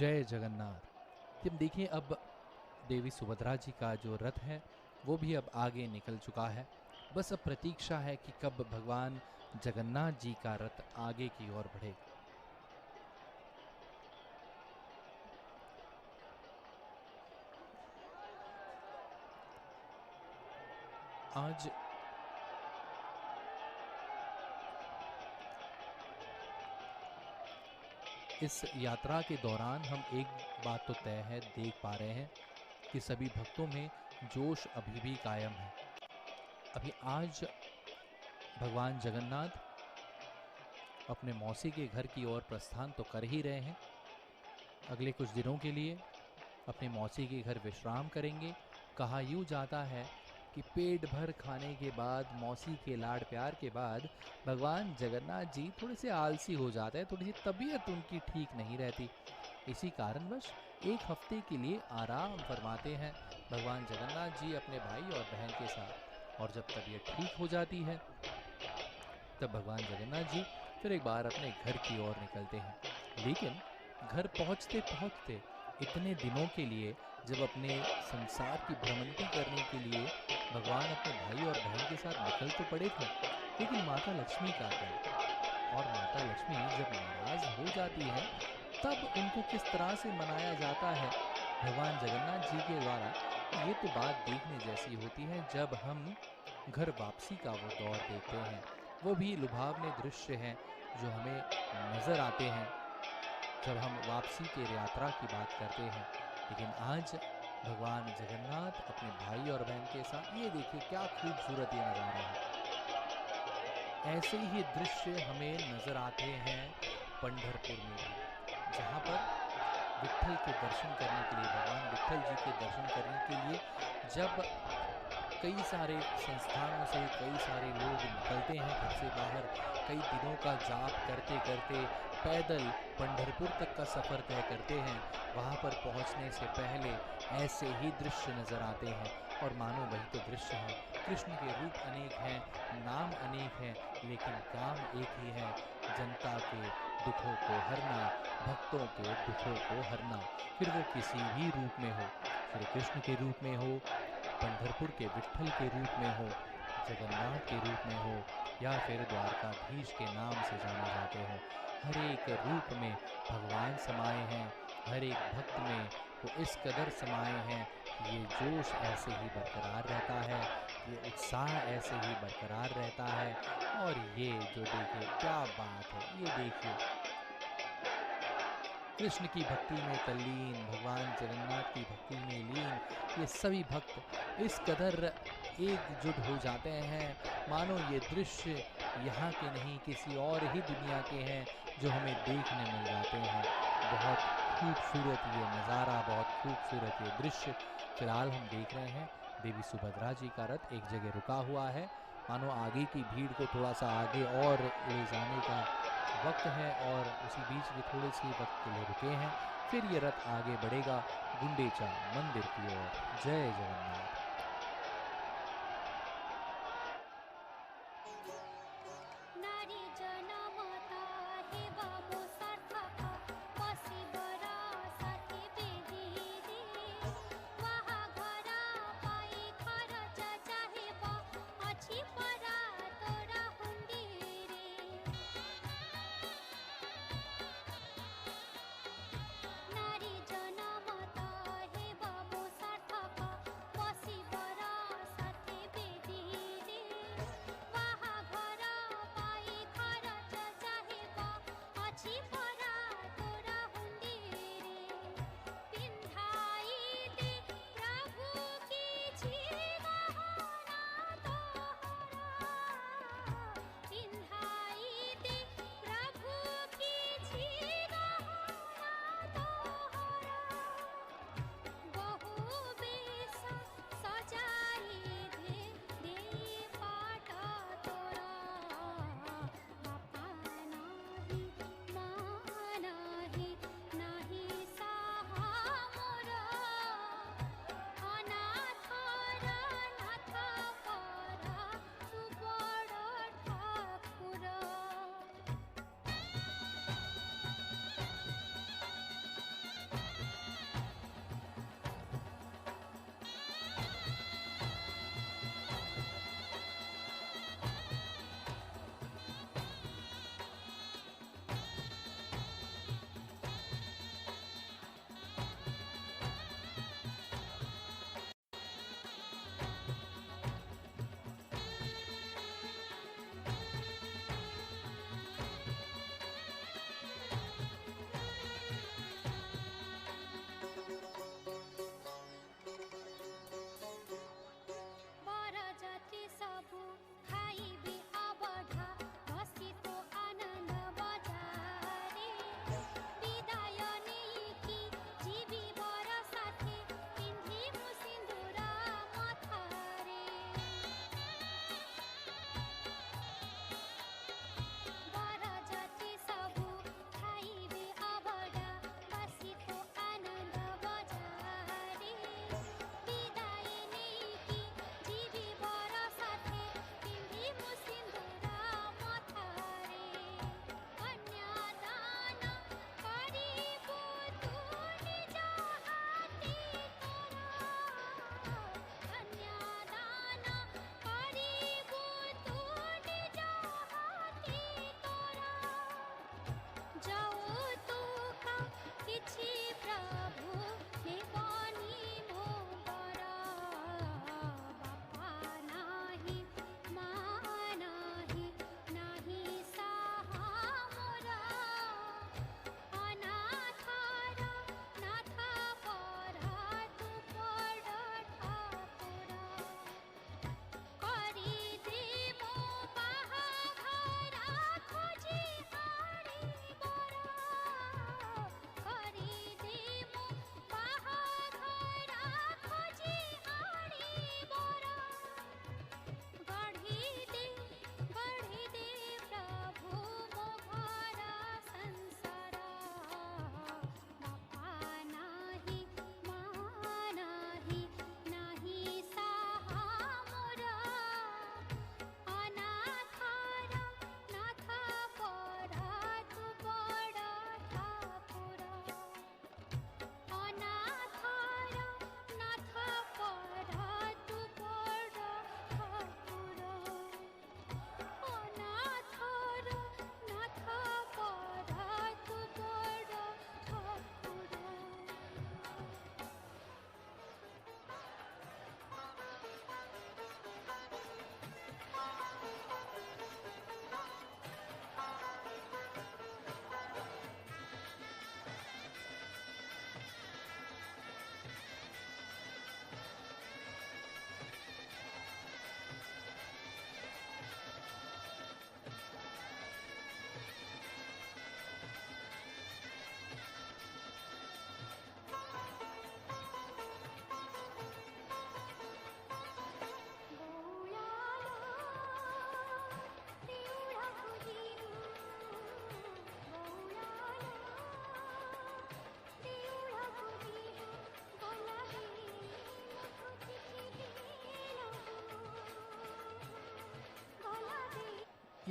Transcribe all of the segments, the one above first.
जय जगन्नाथ। तुम देखिए, अब देवी सुभद्रा जी का जो रथ है वो भी अब आगे निकल चुका है। बस अब प्रतीक्षा है कि कब भगवान जगन्नाथ जी का रथ आगे की ओर बढ़े। आज इस यात्रा के दौरान हम एक बात तो तय है देख पा रहे हैं कि सभी भक्तों में जोश अभी भी कायम है। अभी आज भगवान जगन्नाथ अपने मौसी के घर की ओर प्रस्थान तो कर ही रहे हैं। अगले कुछ दिनों के लिए अपने मौसी के घर विश्राम करेंगे। कहा यूँ जाता है कि पेट भर खाने के बाद, मौसी के लाड प्यार के बाद, भगवान जगन्नाथ जी थोड़े से आलसी हो जाते हैं, थोड़ी सी तबीयत उनकी ठीक नहीं रहती। इसी कारणवश एक हफ्ते के लिए आराम फरमाते हैं भगवान जगन्नाथ जी अपने भाई और बहन के साथ। और जब तबीयत ठीक हो जाती है तब भगवान जगन्नाथ जी फिर एक बार अपने घर की ओर निकलते हैं। लेकिन घर पहुंचते पहुंचते इतने दिनों के लिए, जब अपने संसार की भ्रमंती करने के लिए भगवान अपने भाई और बहन के साथ निकल तो पड़े थे, लेकिन माता लक्ष्मी का क्या? और माता लक्ष्मी जब नाराज हो जाती हैं तब उनको किस तरह से मनाया जाता है भगवान जगन्नाथ जी के द्वारा, ये तो बात देखने जैसी होती है जब हम घर वापसी का वो दौर देखते हैं। वो भी लुभावने दृश्य हैं जो हमें नज़र आते हैं जब हम वापसी के यात्रा की बात करते हैं। लेकिन आज भगवान जगन्नाथ अपने भाई और बहन के साथ, ये देखिए क्या खूबसूरत ये नज़ारा है। ऐसे ही दृश्य हमें नज़र आते हैं पंढरपुर में भी, जहाँ पर विट्ठल के दर्शन करने के लिए, भगवान विट्ठल जी के दर्शन करने के लिए जब कई सारे संस्थानों से कई सारे लोग निकलते हैं घर से बाहर, कई दिनों का जाप करते करते पैदल पंढरपुर तक का सफ़र तय करते हैं। वहाँ पर पहुँचने से पहले ऐसे ही दृश्य नज़र आते हैं और मानो वही तो दृश्य है। कृष्ण के रूप अनेक हैं, नाम अनेक हैं, लेकिन काम एक ही है, जनता के दुखों को हरना, भक्तों के दुखों को हरना। फिर वो किसी भी रूप में हो, श्री कृष्ण के रूप में हो, पंढरपुर के विट्ठल के रूप में हो, जगन्नाथ के रूप में हो, या फिर द्वारकाधीश के नाम से जाने जाते हो, हर एक रूप में भगवान समाये हैं। हर एक भक्त में वो इस कदर समाये हैं कि ये जोश ऐसे ही बरकरार रहता है, ये उत्साह ऐसे ही बरकरार रहता है। और ये जो देखिए क्या बात है, ये देखिए कृष्ण की भक्ति में तल्लीन, भगवान जगन्नाथ की भक्ति में लीन, ये सभी भक्त इस कदर एकजुट हो जाते हैं मानो ये दृश्य यहाँ के नहीं किसी और ही दुनिया के हैं जो हमें देखने मिल जाते हैं। बहुत खूबसूरत ये नज़ारा, बहुत खूबसूरत ये दृश्य फिलहाल हम देख रहे हैं। देवी सुभद्रा जी का रथ एक जगह रुका हुआ है, मानो आगे की भीड़ को थोड़ा सा आगे और ले जाने का वक्त है, और उसी बीच ये थोड़े से वक्त के लिए रुके हैं। फिर ये रथ आगे बढ़ेगा गुंडीचा मंदिर की ओर। जय जगन्नाथ। नारी जनमता हेवा मो सार्थक पसिबर साथी बेदी वहा घरा पाई खरच चाहेब अछि परा तोरा हुंडी रे नारी जनमता हेवा मो सार्थक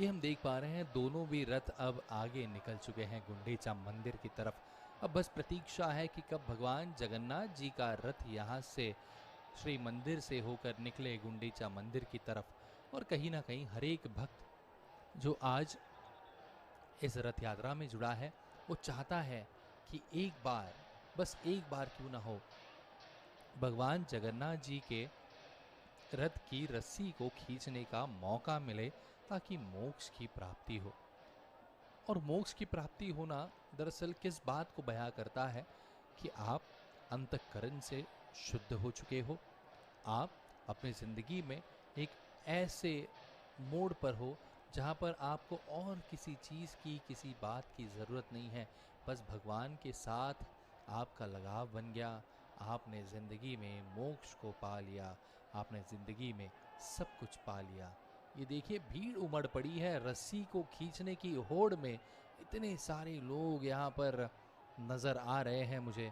ये हम देख पा रहे हैं दोनों भी रथ अब आगे निकल चुके हैं गुंडीचा मंदिर की तरफ। अब बस प्रतीक्षा है कि कब भगवान जगन्नाथ जी का रथ यहाँ से श्री मंदिर से होकर निकले गुंडीचा मंदिर की तरफ। और कहीं ना कहीं हर एक भक्त जो आज इस रथ यात्रा में जुड़ा है वो चाहता है कि एक बार, बस एक बार क्यों ना हो, भगवान जगन्नाथ जी के रथ की रस्सी को खींचने का मौका मिले ताकि मोक्ष की प्राप्ति हो। और मोक्ष की प्राप्ति होना दरअसल किस बात को बयां करता है कि आप अंतःकरण से शुद्ध हो चुके हो, आप अपनी ज़िंदगी में एक ऐसे मोड़ पर हो जहाँ पर आपको और किसी चीज़ की, किसी बात की ज़रूरत नहीं है। बस भगवान के साथ आपका लगाव बन गया, आपने ज़िंदगी में मोक्ष को पा लिया, आपने ज़िंदगी में सब कुछ पा लिया। ये देखिए भीड़ उमड़ पड़ी है रस्सी को खींचने की होड़ में। इतने सारे लोग यहाँ पर नज़र आ रहे हैं मुझे।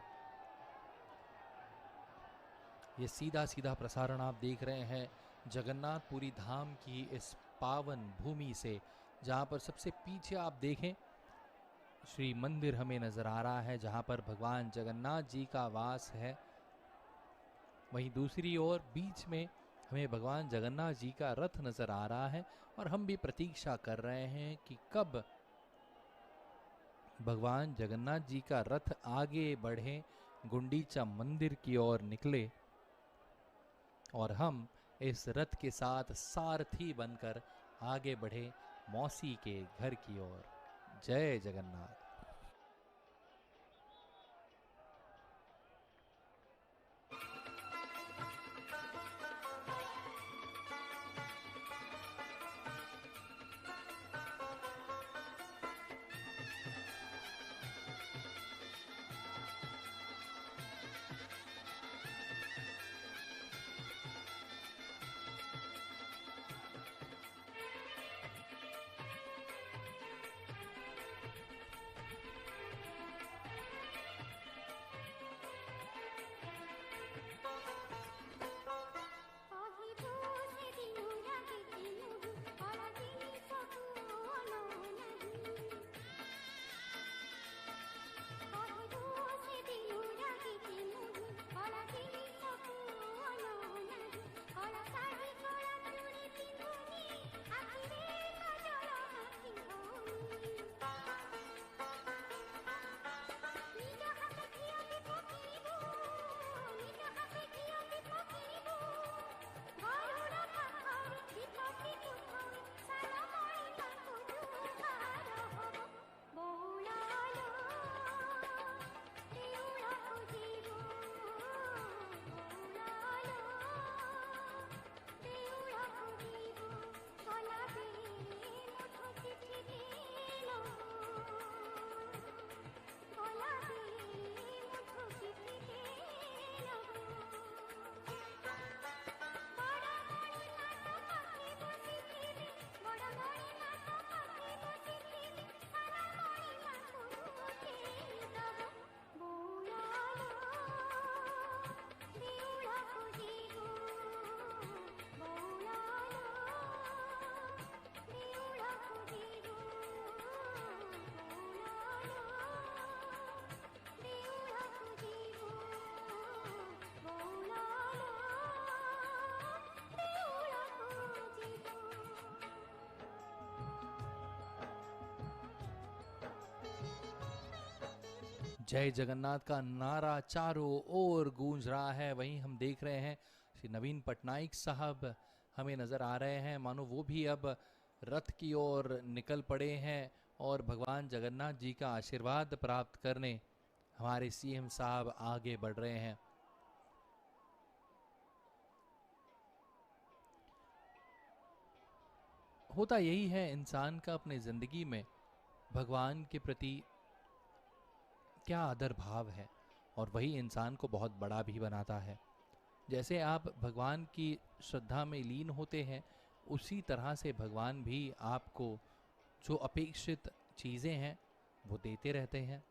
ये सीधा सीधा प्रसारण आप देख रहे हैं जगन्नाथपुरी धाम की इस पावन भूमि से, जहाँ पर सबसे पीछे आप देखें श्री मंदिर हमें नज़र आ रहा है जहाँ पर भगवान जगन्नाथ जी का वास है। वहीं दूसरी ओर बीच में हमें भगवान जगन्नाथ जी का रथ नज़र आ रहा है और हम भी प्रतीक्षा कर रहे हैं कि कब भगवान जगन्नाथ जी का रथ आगे बढ़े, गुंडीचा मंदिर की ओर निकले और हम इस रथ के साथ सारथी बनकर आगे बढ़े मौसी के घर की ओर। जय जगन्नाथ। जय जगन्नाथ का नारा चारों ओर गूंज रहा है। वहीं हम देख रहे हैं श्री नवीन पटनायक साहब हमें नज़र आ रहे हैं, मानो वो भी अब रथ की ओर निकल पड़े हैं और भगवान जगन्नाथ जी का आशीर्वाद प्राप्त करने हमारे सीएम साहब आगे बढ़ रहे हैं। होता यही है इंसान का अपने ज़िंदगी में भगवान के प्रति क्या आदर भाव है, और वही इंसान को बहुत बड़ा भी बनाता है। जैसे आप भगवान की श्रद्धा में लीन होते हैं, उसी तरह से भगवान भी आपको जो अपेक्षित चीज़ें हैं वो देते रहते हैं।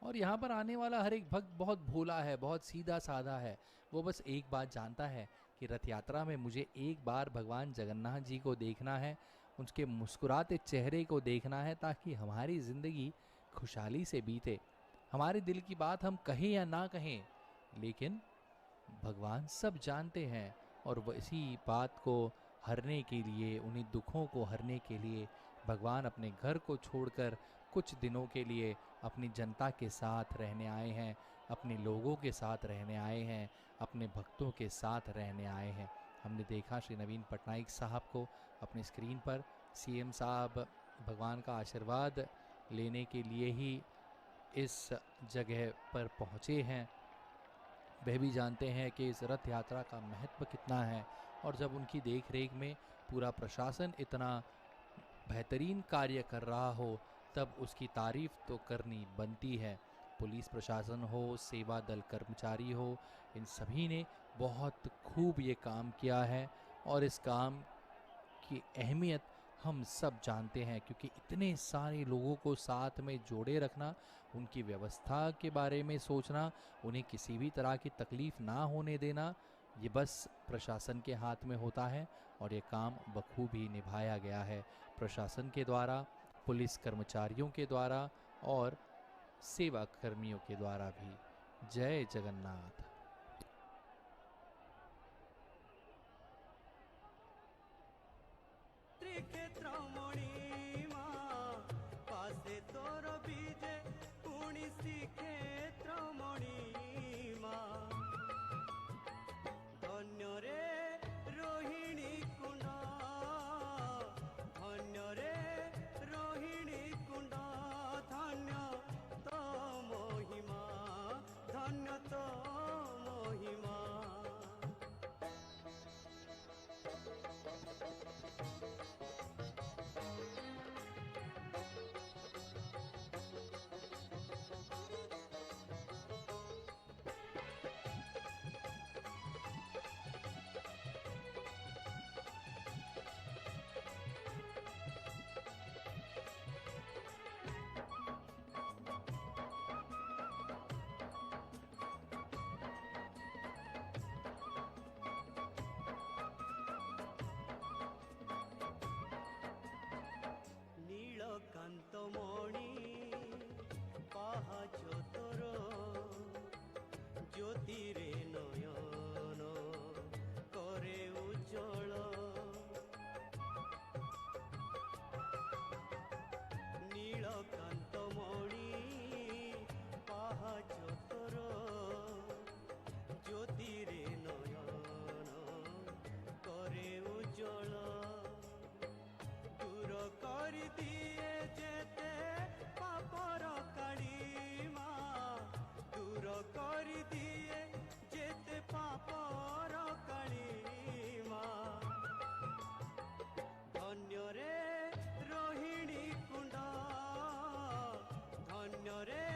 और यहाँ पर आने वाला हर एक भक्त बहुत भोला है, बहुत सीधा साधा है। वो बस एक बात जानता है कि रथ यात्रा में मुझे एक बार भगवान जगन्नाथ जी को देखना है, उसके मुस्कुराते चेहरे को देखना है, ताकि हमारी ज़िंदगी खुशहाली से बीते। हमारे दिल की बात हम कहें या ना कहें, लेकिन भगवान सब जानते हैं, और वही बात को हरने के लिए, उन्हीं दुखों को हरने के लिए भगवान अपने घर को छोड़कर कुछ दिनों के लिए अपनी जनता के साथ रहने आए हैं, अपने लोगों के साथ रहने आए हैं, अपने भक्तों के साथ रहने आए हैं। हमने देखा श्री नवीन पटनायक साहब को अपनी स्क्रीन पर। सीएम साहब भगवान का आशीर्वाद लेने के लिए ही इस जगह पर पहुँचे हैं। वह भी जानते हैं कि इस रथ यात्रा का महत्व कितना है, और जब उनकी देख रेख में पूरा प्रशासन इतना बेहतरीन कार्य कर रहा हो, तब उसकी तारीफ तो करनी बनती है। पुलिस प्रशासन हो, सेवा दल कर्मचारी हो, इन सभी ने बहुत खूब ये काम किया है, और इस काम की अहमियत हम सब जानते हैं, क्योंकि इतने सारे लोगों को साथ में जोड़े रखना, उनकी व्यवस्था के बारे में सोचना, उन्हें किसी भी तरह की तकलीफ़ ना होने देना, ये बस प्रशासन के हाथ में होता है, और ये काम बखूबी निभाया गया है प्रशासन के द्वारा, पुलिस कर्मचारियों के द्वारा और सेवा कर्मियों के द्वारा भी। जय जगन्नाथ। त्रिक्षेत्र मणिमा पासे तोर बीजे पुणी श्रीक्षेत्र मणिमा धन्य रे रोहिणी कुंड धन्य रे रोहिणी कुंड धन्य तो महिमा धन्य तो महिमा नीलकान्तमणि पाहाच तोर ज्योतिरे नयन करे उज्जवल नीलकान्तमणि पाहाच तोर ज्योतिरे नयन करे उज्जवल दूर कर दिए जेते पापर कालीमा दूर कर दिए जेते पापर कालीमा धन्य रे रोहिणी कुंड धन्य रे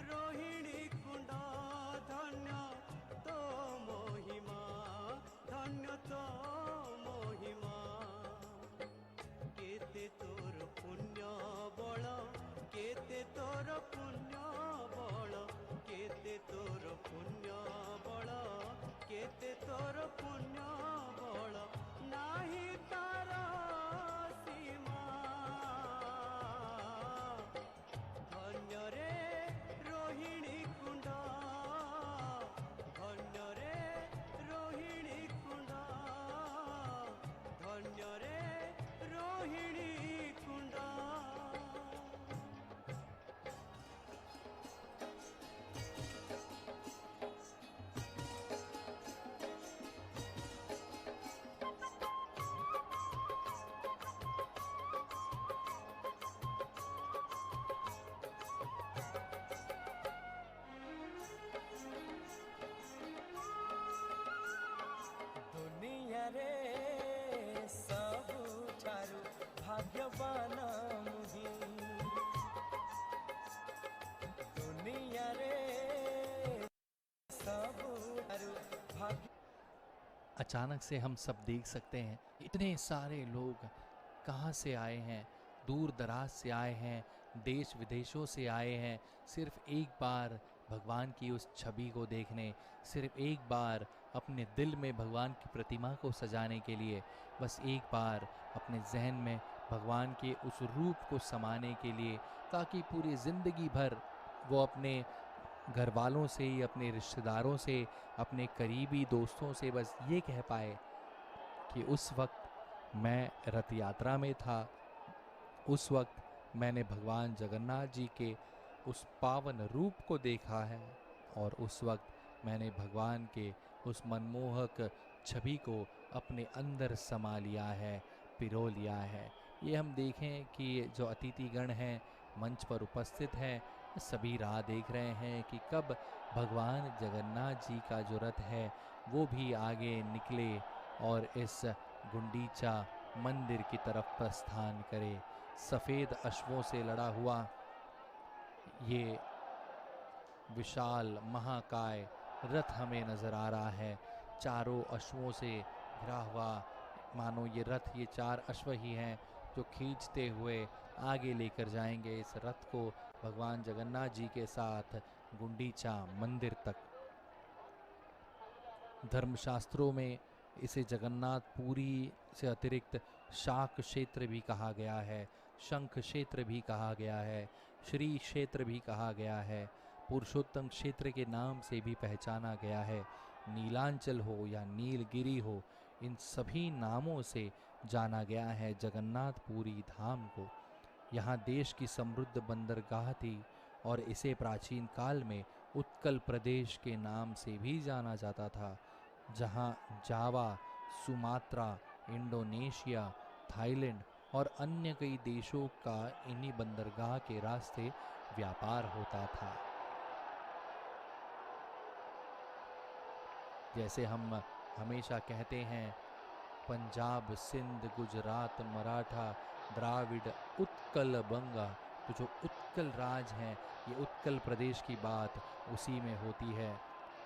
रोहिणी कुंड धन्य तो महिमा धन्य तो महिमा केते तोर पुण्य बल केते तोर पुण्य बल केते तोर पुण्य बल केते तोर पुण्य बल नाही तार सीमा धन्य रे रोहिणी कुंड धन्य रे रोहिणी कुंड धन्य रे रोहिणी कुंड दुनिया रे सबुठारु भाग्यवान मुहि दुनिया रे सबुठारु भाग्य। अचानक से हम सब देख सकते हैं इतने सारे लोग कहाँ से आए हैं, दूर दराज से आए हैं, देश विदेशों से आए हैं, सिर्फ एक बार भगवान की उस छवि को देखने, सिर्फ एक बार अपने दिल में भगवान की प्रतिमा को सजाने के लिए, बस एक बार अपने जहन में भगवान के उस रूप को समाने के लिए, ताकि पूरी ज़िंदगी भर वो अपने घर वालों से, अपने रिश्तेदारों से, अपने करीबी दोस्तों से बस ये कह पाए कि उस वक्त मैं रथ यात्रा में था, उस वक्त मैंने भगवान जगन्नाथ जी के उस पावन रूप को देखा है, और उस वक्त मैंने भगवान के उस मनमोहक छवि को अपने अंदर समा लिया है, पिरो लिया है। ये हम देखें कि जो अतिथिगण हैं मंच पर उपस्थित हैं, सभी राह देख रहे हैं कि कब भगवान जगन्नाथ जी का जो रथ है वो भी आगे निकले और इस गुंडीचा मंदिर की तरफ प्रस्थान करे। सफ़ेद अश्वों से लड़ा हुआ ये विशाल महाकाय रथ हमें नज़र आ रहा है, चारों अश्वों से घिरा हुआ। मानो ये रथ, ये 4 अश्व ही हैं जो खींचते हुए आगे लेकर जाएंगे इस रथ को भगवान जगन्नाथ जी के साथ गुंडीचा मंदिर तक। धर्मशास्त्रों में इसे जगन्नाथपुरी से अतिरिक्त शाक क्षेत्र भी कहा गया है, शंख क्षेत्र भी कहा गया है, श्री क्षेत्र भी कहा गया है, पुरुषोत्तम क्षेत्र के नाम से भी पहचाना गया है। नीलांचल हो या नीलगिरी हो, इन सभी नामों से जाना गया है जगन्नाथपुरी धाम को। यहाँ देश की समृद्ध बंदरगाह थी और इसे प्राचीन काल में उत्कल प्रदेश के नाम से भी जाना जाता था, जहाँ जावा, सुमात्रा, इंडोनेशिया, थाईलैंड और अन्य कई देशों का इन्हीं बंदरगाह के रास्ते व्यापार होता था। जैसे हम हमेशा कहते हैं, पंजाब, सिंध, गुजरात, मराठा, द्राविड़, उत्कल, बंगा, तो जो उत्कल राज हैं, ये उत्कल प्रदेश की बात उसी में होती है।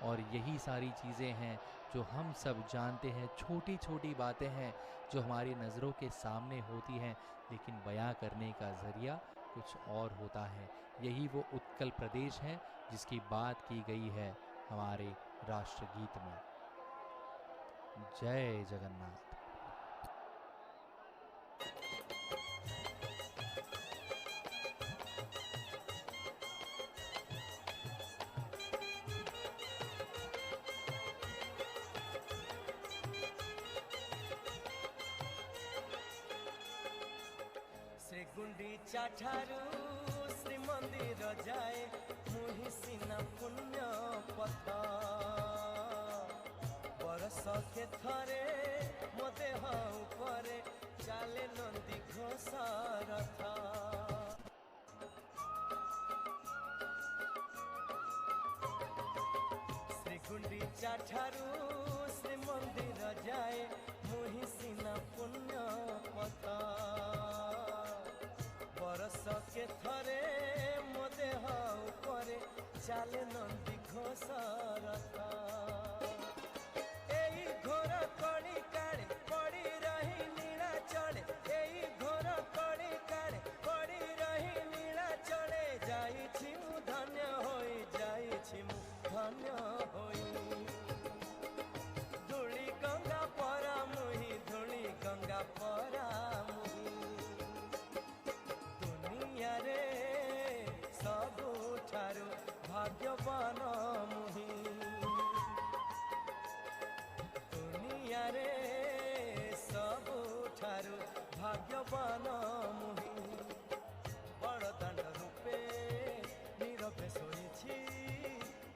और यही सारी चीज़ें हैं जो हम सब जानते हैं, छोटी छोटी बातें हैं जो हमारी नज़रों के सामने होती हैं, लेकिन बयां करने का ज़रिया कुछ और होता है। यही वो उत्कल प्रदेश है जिसकी बात की गई है हमारे राष्ट्रगीत में। जय जगन्नाथ। श्री गुंडीचा ठारू श्रीमंदिर जाए मुहि सिना पुण्य पथ बरस के थरे मो देह उपरे चाले नंदी घोष रथ श्री गुंडीचा ठारू श्रीमंदिर जाए मुहि सिना पुण्य पथ बरस के थरे मो देह उपरे चाले नंदी घोष रथ एई घोर कड़ी काड़े पड़ी रही नीला चढ़े एई घोर कड़ी काड़े पड़ी रही नीला चढ़े जाइछि मु धन्य होई जाइछि मु धन्य होई धूली गंगा परा मुही धूली गंगा परा मुही दुनिया रे सबुठारु भाग्यवान मुही दुनिया रे सबुठारु भाग्यवान मुही बड़दाण्ड रूपे नीरवे शोइछि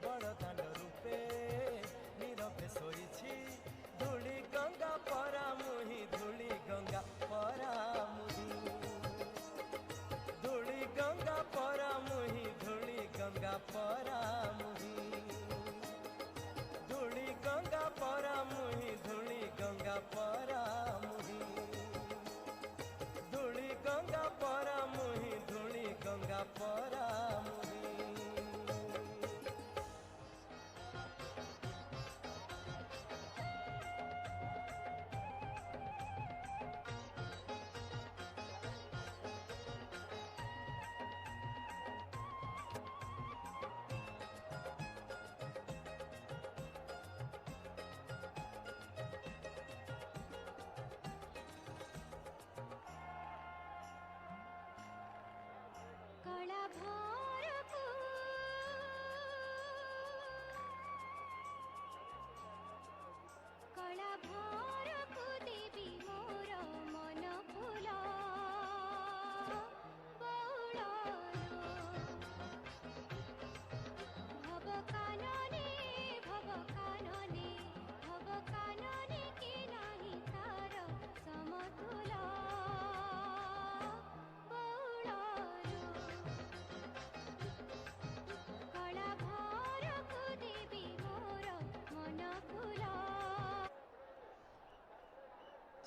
बड़दाण्ड रूपे नीरवे शोइछि धूली गंगा परा मुही धूली गंगा परा मुही धूली गंगा परा मुही धूली गंगा परा मुही धूली गंगा परा मुही धूली गंगा परा मुही धूली गंगा परा मुही धूली गंगा परा मुही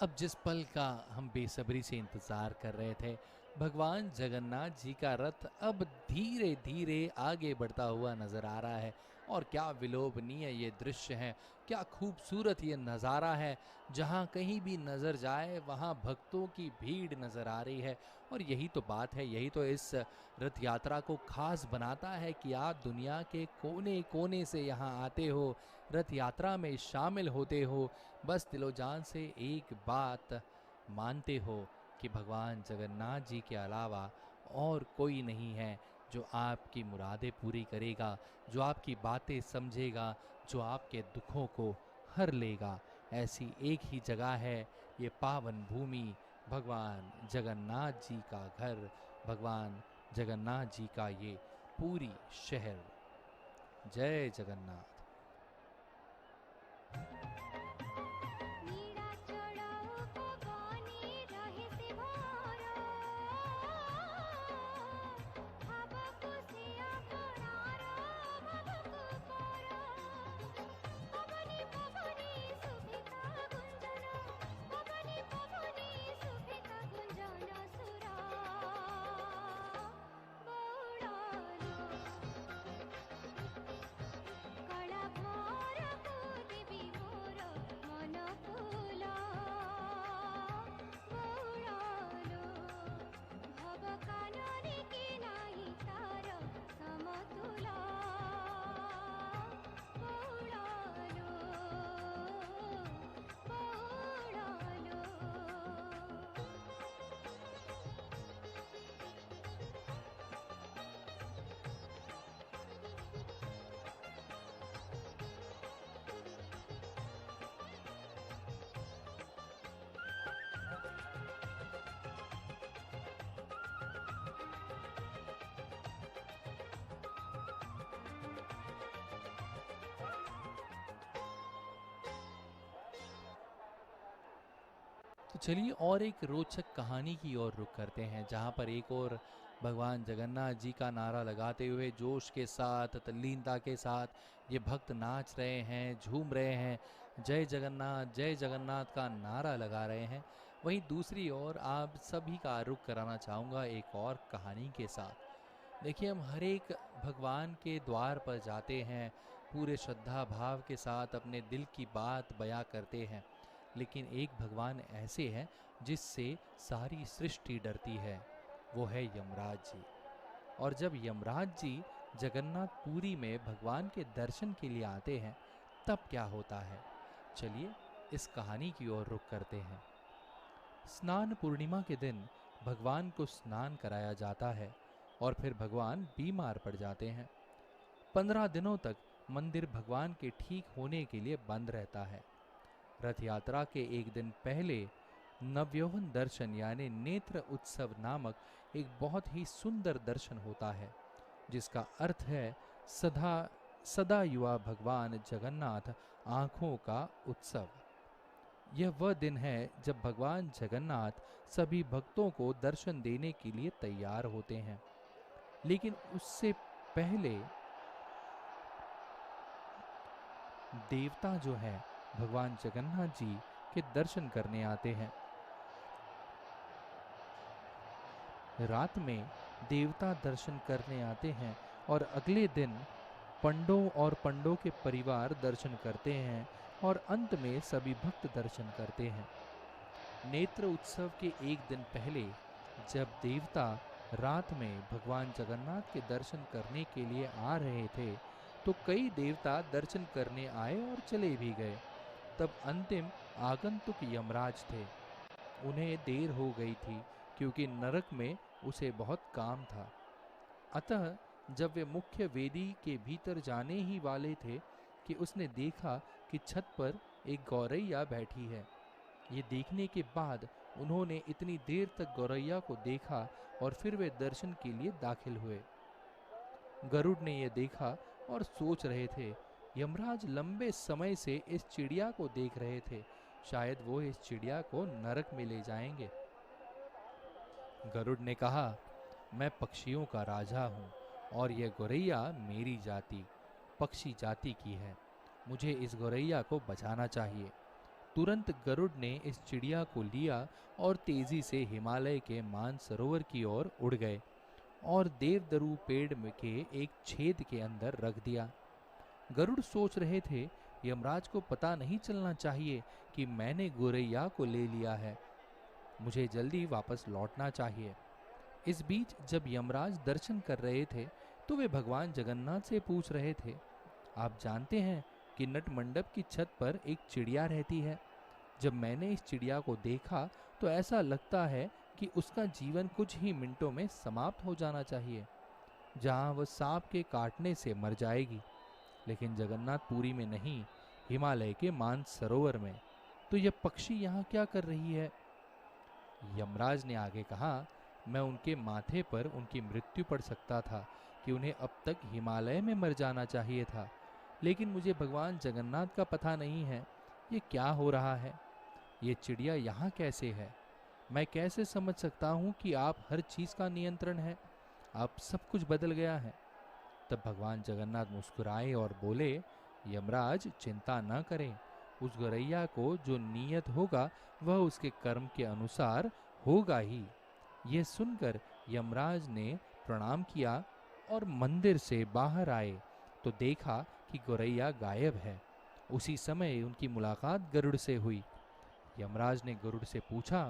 अब जिस पल का हम बेसब्री से इंतजार कर रहे थे, भगवान जगन्नाथ जी का रथ अब धीरे धीरे आगे बढ़ता हुआ नजर आ रहा है। और क्या विलोभनीय ये दृश्य है, क्या खूबसूरत ये नज़ारा है। जहाँ कहीं भी नज़र जाए वहाँ भक्तों की भीड़ नज़र आ रही है। और यही तो बात है, यही तो इस रथ यात्रा को खास बनाता है कि आप दुनिया के कोने कोने से यहाँ आते हो, रथ यात्रा में शामिल होते हो, बस दिलो जान से एक बात मानते हो कि भगवान जगन्नाथ जी के अलावा और कोई नहीं है जो आपकी मुरादें पूरी करेगा, जो आपकी बातें समझेगा, जो आपके दुखों को हर लेगा। ऐसी एक ही जगह है ये पावन भूमि, भगवान जगन्नाथ जी का घर, भगवान जगन्नाथ जी का ये पूरी शहर। जय जगन्नाथ। नीलाचल पवनी रहे से भोर, भावको सिया करार भावको कर। पवनी पवनी सुभिता गुंजन, पवनी पवनी सुभिता गुंजन सुर बौड़ालो। कला भोर को देवी मोर मन फूल बौड़ालो। भव कानन के नाही तार समतुल बौड़ालो बौड़ालो। तो चलिए और एक रोचक कहानी की ओर रुख करते हैं, जहाँ पर एक और भगवान जगन्नाथ जी का नारा लगाते हुए जोश के साथ, तल्लीनता के साथ ये भक्त नाच रहे हैं, झूम रहे हैं, जय जगन्नाथ का नारा लगा रहे हैं। वहीं दूसरी ओर आप सभी का रुख कराना चाहूँगा एक और कहानी के साथ। देखिए, हम हर एक भगवान के द्वार पर जाते हैं, पूरे श्रद्धा भाव के साथ अपने दिल की बात बयां करते हैं, लेकिन एक भगवान ऐसे हैं जिससे सारी सृष्टि डरती है, वो है यमराज जी। और जब यमराज जी जगन्नाथपुरी में भगवान के दर्शन के लिए आते हैं, तब क्या होता है, चलिए इस कहानी की ओर रुख करते हैं। स्नान पूर्णिमा के दिन भगवान को स्नान कराया जाता है और फिर भगवान बीमार पड़ जाते हैं। 15 दिनों तक मंदिर भगवान के ठीक होने के लिए बंद रहता है। रथ यात्रा के एक दिन पहले नवयौवन दर्शन यानी नेत्र उत्सव नामक एक बहुत ही सुंदर दर्शन होता है, जिसका अर्थ है सदा सदा युवा भगवान जगन्नाथ आँखों का उत्सव। यह वह दिन है जब भगवान जगन्नाथ सभी भक्तों को दर्शन देने के लिए तैयार होते हैं। लेकिन उससे पहले देवता जो है भगवान जगन्नाथ जी के दर्शन करने आते हैं। रात में देवता दर्शन करने आते हैं और अगले दिन पंडों और पंडों के परिवार दर्शन करते हैं और अंत में सभी भक्त दर्शन करते हैं। नेत्र उत्सव के एक दिन पहले जब देवता रात में भगवान जगन्नाथ के दर्शन करने के लिए आ रहे थे, तो कई देवता दर्शन करने आए और चले भी गए। तब अंतिम आगंतुक यमराज थे। उन्हें देर हो गई थी क्योंकि नरक में उसे बहुत काम था। अतः जब वे मुख्य वेदी के भीतर जाने ही वाले थे कि उसने देखा कि छत पर एक गौरैया बैठी है। ये देखने के बाद उन्होंने इतनी देर तक गौरैया को देखा और फिर वे दर्शन के लिए दाखिल हुए। गरुड़ ने यह देखा और सोच रहे थे, यमराज लंबे समय से इस चिड़िया को देख रहे थे, शायद वो इस चिड़िया को नरक में ले जाएंगे। गरुड़ ने कहा, मैं पक्षियों का राजा हूँ और यह गौरैया मेरी जाति पक्षी जाति की है, मुझे इस गौरैया को बचाना चाहिए। तुरंत गरुड़ ने इस चिड़िया को लिया और तेजी से हिमालय के मानसरोवर की ओर उड़ गए और देवदारू पेड़ में के एक छेद के अंदर रख दिया। गरुड़ सोच रहे थे, यमराज को पता नहीं चलना चाहिए कि मैंने गोरैया को ले लिया है, मुझे जल्दी वापस लौटना चाहिए। इस बीच जब यमराज दर्शन कर रहे थे तो वे भगवान जगन्नाथ से पूछ रहे थे, आप जानते हैं कि नट मंडप की छत पर एक चिड़िया रहती है। जब मैंने इस चिड़िया को देखा तो ऐसा लगता है कि उसका जीवन कुछ ही मिनटों में समाप्त हो जाना चाहिए, जहां वह सांप के काटने से मर जाएगी। लेकिन जगन्नाथपुरी में नहीं, हिमालय के मानसरोवर में। तो यह पक्षी यहाँ क्या कर रही है? यमराज ने आगे कहा, मैं उनके माथे पर उनकी मृत्यु पड़ सकता था कि उन्हें अब तक हिमालय में मर जाना चाहिए था, लेकिन मुझे भगवान जगन्नाथ का पता नहीं है ये क्या हो रहा है। ये चिड़िया यहाँ कैसे है? मैं कैसे समझ सकता हूँ कि आप हर चीज़ का नियंत्रण है, अब सब कुछ बदल गया है। तब भगवान जगन्नाथ मुस्कुराए और बोले, यमराज चिंता न करें, उस गौरैया को जो नियत होगा वह उसके कर्म के अनुसार होगा ही। यह सुनकर यमराज ने प्रणाम किया और मंदिर से बाहर आए तो देखा कि गौरैया गायब है। उसी समय उनकी मुलाकात गरुड़ से हुई। यमराज ने गरुड़ से पूछा,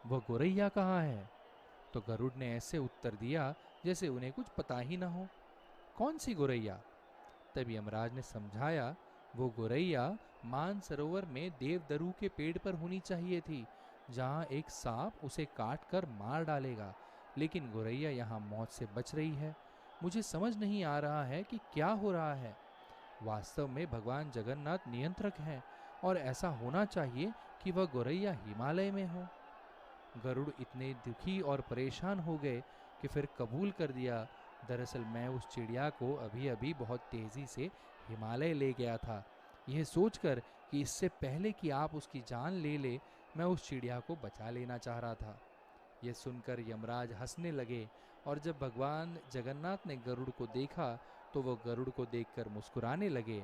वह गौरैया कहाँ है? तो गरुड़ ने ऐसे उत्तर दिया जैसे उन्हें कुछ पता ही ना हो। कौन सी गौरैया? तब यमराज ने समझाया, वो गौरैया मानसरोवर में देवदारू के पेड़ पर होनी चाहिए थी, जहाँ एक सांप उसे काट कर मार डालेगा, लेकिन गौरैया यहाँ मौत से बच रही है। मुझे समझ नहीं आ रहा है कि क्या हो रहा है। वास्तव में भगवान जगन्नाथ नियंत्रक हैं और ऐसा होना चाहिए कि वह गौरैया हिमालय में हो। गरुड़ इतने दुखी और परेशान हो गए कि फिर कबूल कर दिया, दरअसल मैं उस चिड़िया को अभी अभी बहुत तेजी से हिमालय ले गया था, यह सोचकर कि इससे पहले कि आप उसकी जान ले ले, मैं उस चिड़िया को बचा लेना चाह रहा था। यह सुनकर यमराज हंसने लगे और जब भगवान जगन्नाथ ने गरुड़ को देखा तो वह गरुड़ को देखकर मुस्कुराने लगे।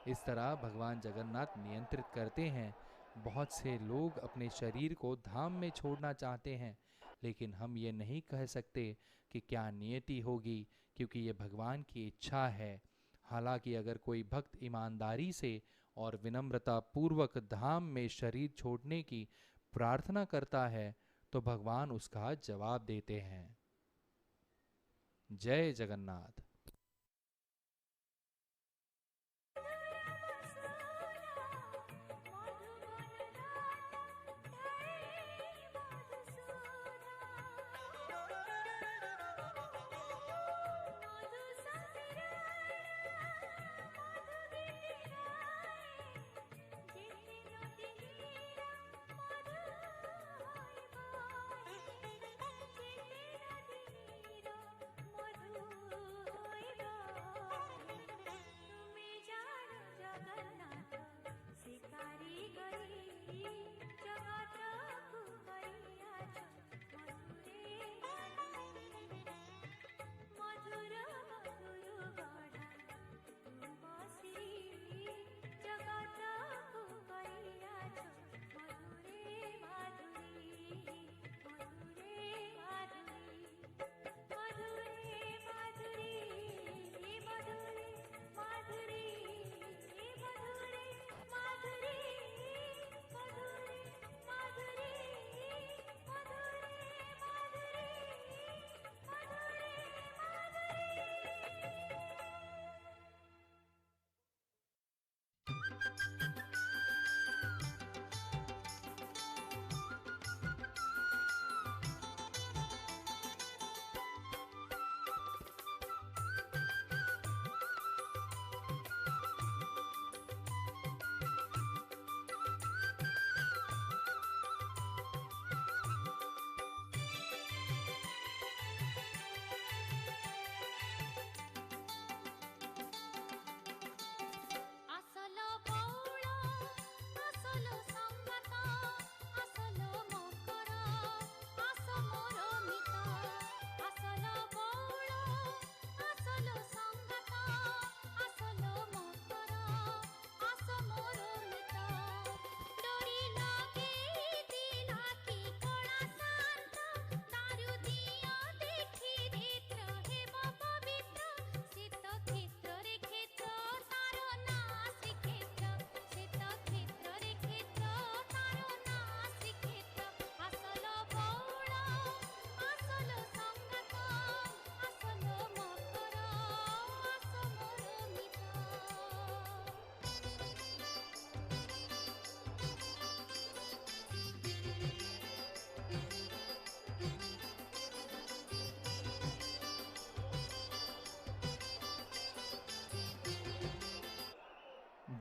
इस तरह भगवान जगन्नाथ नियंत्रित करते हैं। बहुत से लोग अपने शरीर को धाम में छोड़ना चाहते हैं, लेकिन हम ये नहीं कह सकते कि क्या नियति होगी, क्योंकि ये भगवान की इच्छा है। हालांकि अगर कोई भक्त ईमानदारी से और विनम्रता पूर्वक धाम में शरीर छोड़ने की प्रार्थना करता है तो भगवान उसका जवाब देते हैं। जय जगन्नाथ।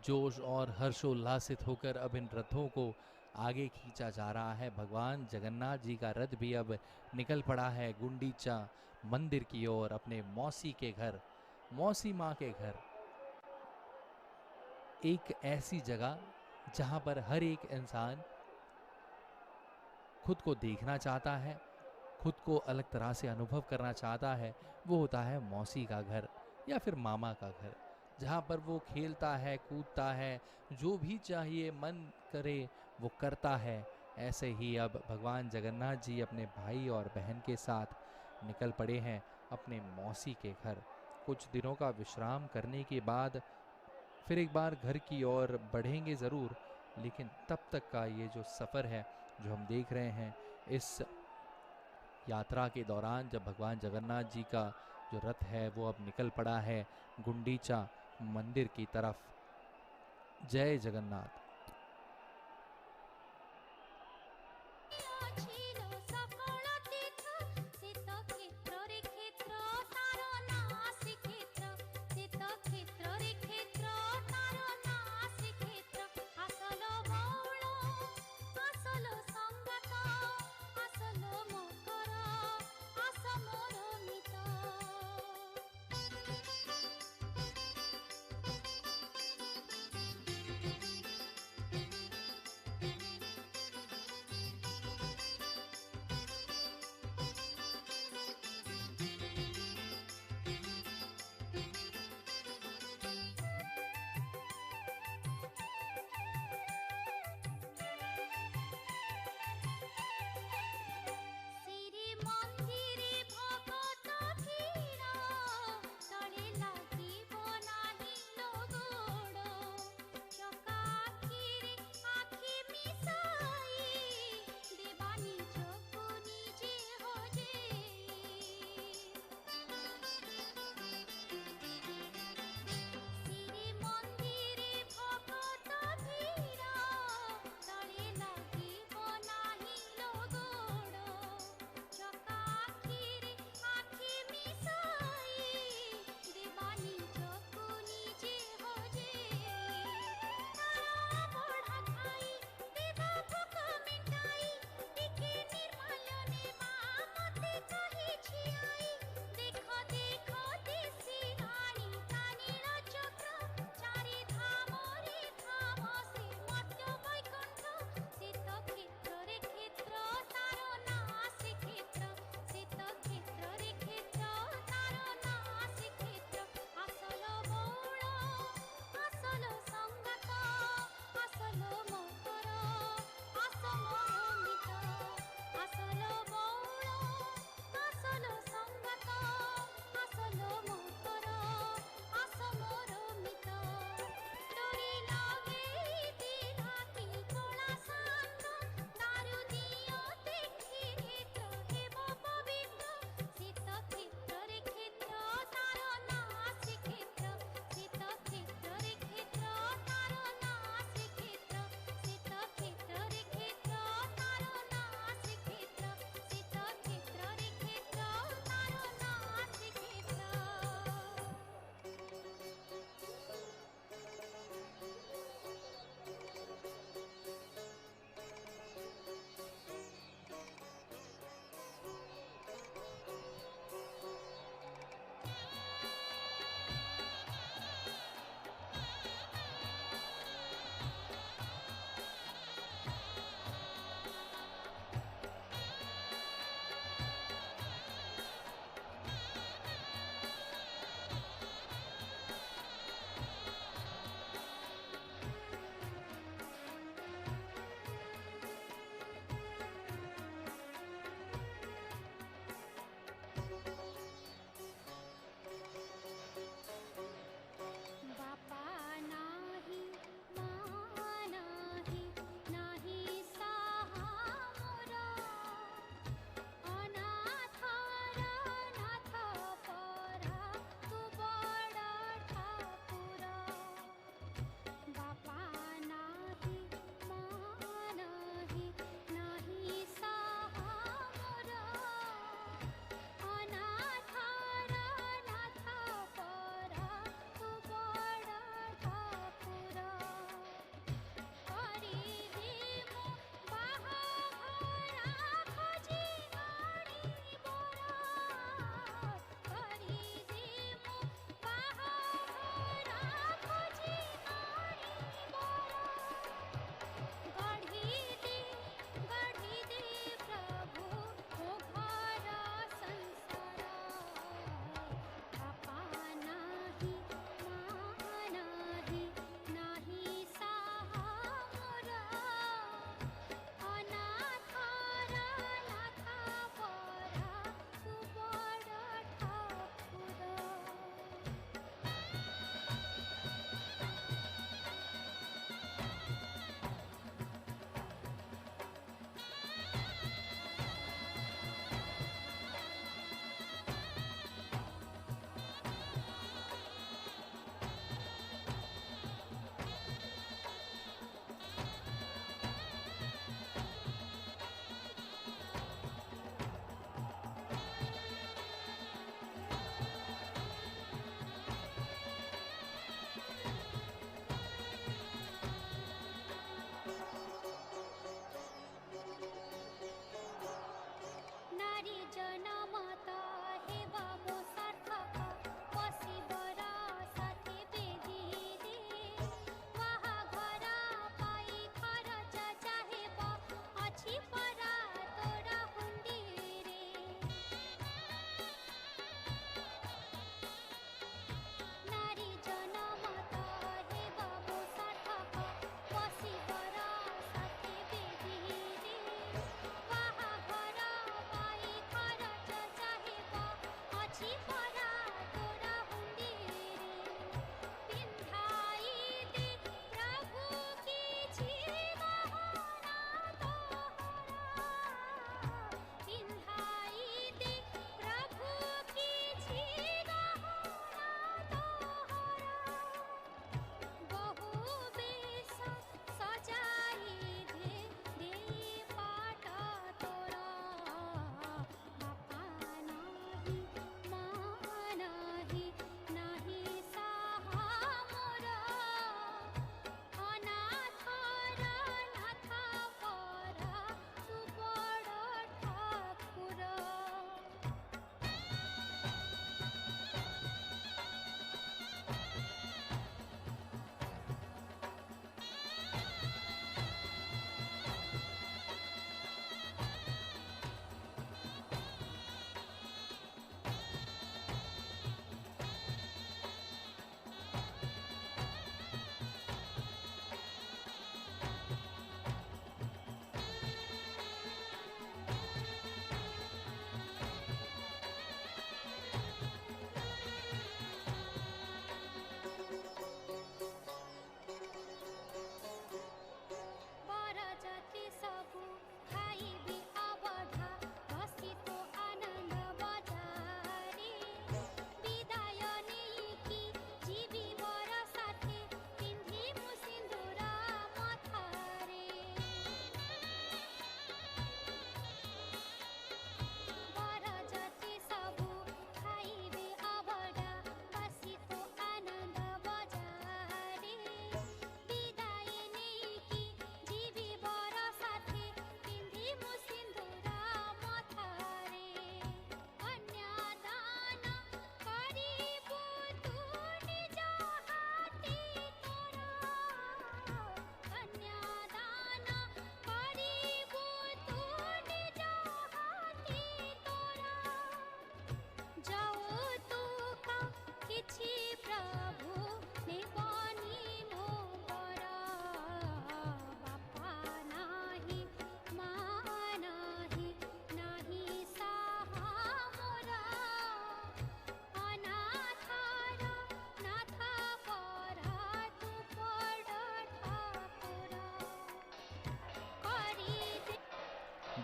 जोश और हर्षोल्लासित होकर अब इन रथों को आगे खींचा जा रहा है। भगवान जगन्नाथ जी का रथ भी अब निकल पड़ा है गुंडीचा मंदिर की ओर, अपने मौसी के घर, मौसी माँ के घर। एक ऐसी जगह जहाँ पर हर एक इंसान खुद को देखना चाहता है, खुद को अलग तरह से अनुभव करना चाहता है, वो होता है मौसी का घर या फिर मामा का घर, जहाँ पर वो खेलता है, कूदता है, जो भी चाहिए मन करे वो करता है। ऐसे ही अब भगवान जगन्नाथ जी अपने भाई और बहन के साथ निकल पड़े हैं अपने मौसी के घर। कुछ दिनों का विश्राम करने के बाद फिर एक बार घर की ओर बढ़ेंगे ज़रूर, लेकिन तब तक का ये जो सफ़र है जो हम देख रहे हैं, इस यात्रा के दौरान जब भगवान जगन्नाथ जी का जो रथ है वो अब निकल पड़ा है गुंडीचा मंदिर की तरफ। जय जगन्नाथ। ছিল সকল তীর্থ শ্বেতক্ষেত্রে ক্ষেত্র তার নাম শ্রীক্ষেত্র শ্বেতক্ষেত্রে ক্ষেত্র তার নাম শ্রীক্ষেত্র আসল বৌল আসল সংগত আসল মকর আসমরমিত শ্রী মন্দিরে ভগত ভিড় তলে লাগিব নাহি লগোড় চকা আখিরে আখি মিশাই দেবা নিজকু নিজে হজেই শ্রী মন্দিরে ভগত ভিড় তলে লাগিব নাহি লগোড় চকা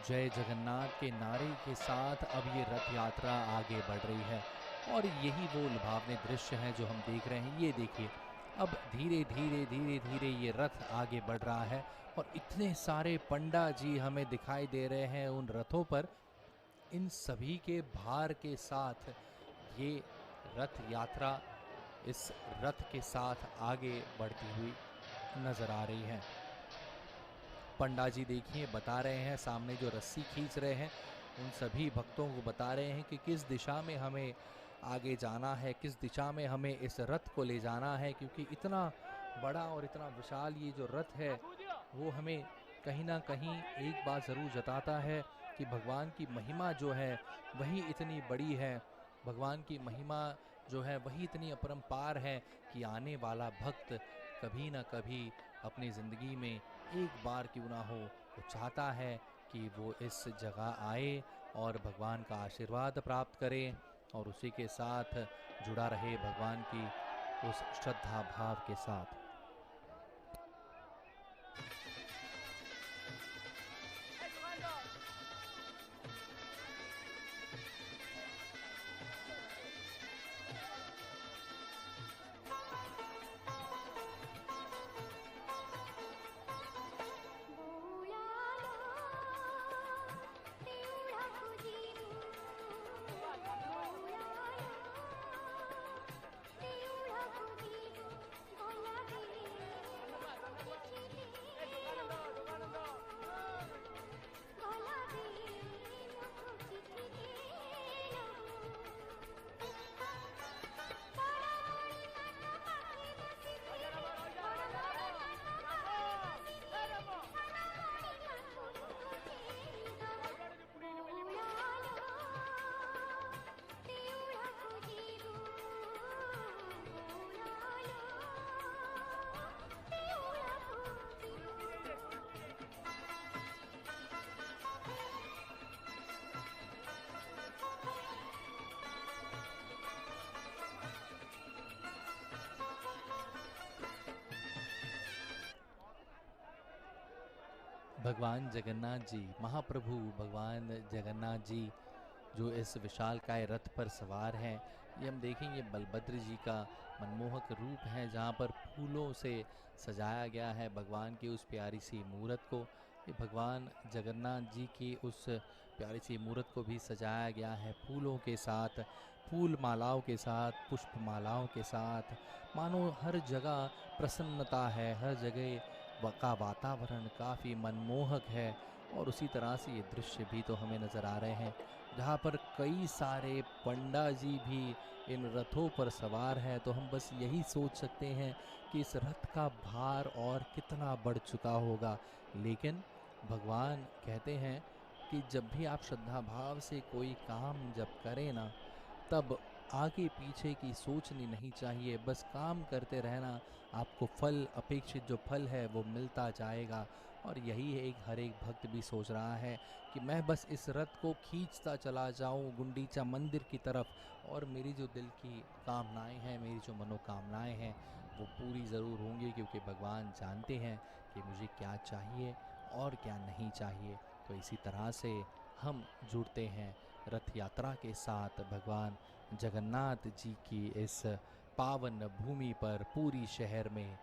जय जगन्नाथ के नारे के साथ अब ये रथ यात्रा आगे बढ़ रही है और यही वो लुभावने दृश्य हैं जो हम देख रहे हैं। ये देखिए, अब धीरे धीरे धीरे धीरे ये रथ आगे बढ़ रहा है और इतने सारे पंडा जी हमें दिखाई दे रहे हैं उन रथों पर। इन सभी के भार के साथ ये रथ यात्रा इस रथ के साथ आगे बढ़ती हुई नजर आ रही है। पंडा जी देखिए बता रहे हैं, सामने जो रस्सी खींच रहे हैं उन सभी भक्तों को बता रहे हैं कि किस दिशा में हमें आगे जाना है, किस दिशा में हमें इस रथ को ले जाना है, क्योंकि इतना बड़ा और इतना विशाल ये जो रथ है वो हमें कहीं ना कहीं एक बात ज़रूर जताता है कि भगवान की महिमा जो है वही इतनी बड़ी है, भगवान की महिमा जो है वही इतनी अपरंपार है कि आने वाला भक्त कभी ना कभी अपनी ज़िंदगी में एक बार क्यों ना हो वो चाहता है कि वो इस जगह आए और भगवान का आशीर्वाद प्राप्त करे और उसी के साथ जुड़ा रहे भगवान की उस श्रद्धा भाव के साथ। भगवान जगन्नाथ जी, महाप्रभु भगवान जगन्नाथ जी जो इस विशालकाय रथ पर सवार हैं, ये हम देखेंगे बलभद्र जी का मनमोहक रूप है जहाँ पर फूलों से सजाया गया है भगवान की उस प्यारी सी मूरत को। ये भगवान जगन्नाथ जी की उस प्यारी सी मूरत को भी सजाया गया है फूलों के साथ, फूल मालाओं के साथ, पुष्प मालाओं के साथ। मानो हर जगह प्रसन्नता है, हर जगह का वातावरण काफ़ी मनमोहक है और उसी तरह से ये दृश्य भी तो हमें नज़र आ रहे हैं जहाँ पर कई सारे पंडा जी भी इन रथों पर सवार हैं। तो हम बस यही सोच सकते हैं कि इस रथ का भार और कितना बढ़ चुका होगा। लेकिन भगवान कहते हैं कि जब भी आप श्रद्धा भाव से कोई काम जब करें ना, तब आगे पीछे की सोचनी नहीं चाहिए, बस काम करते रहना, आपको फल, अपेक्षित जो फल है वो मिलता जाएगा। और यही एक हर एक भक्त भी सोच रहा है कि मैं बस इस रथ को खींचता चला जाऊं गुंडीचा मंदिर की तरफ और मेरी जो दिल की कामनाएं हैं, मेरी जो मनोकामनाएं हैं वो पूरी ज़रूर होंगी, क्योंकि भगवान जानते हैं कि मुझे क्या चाहिए और क्या नहीं चाहिए। तो इसी तरह से हम जुड़ते हैं रथ यात्रा के साथ भगवान जगन्नाथ जी की इस पावन भूमि पर, पूरी शहर में।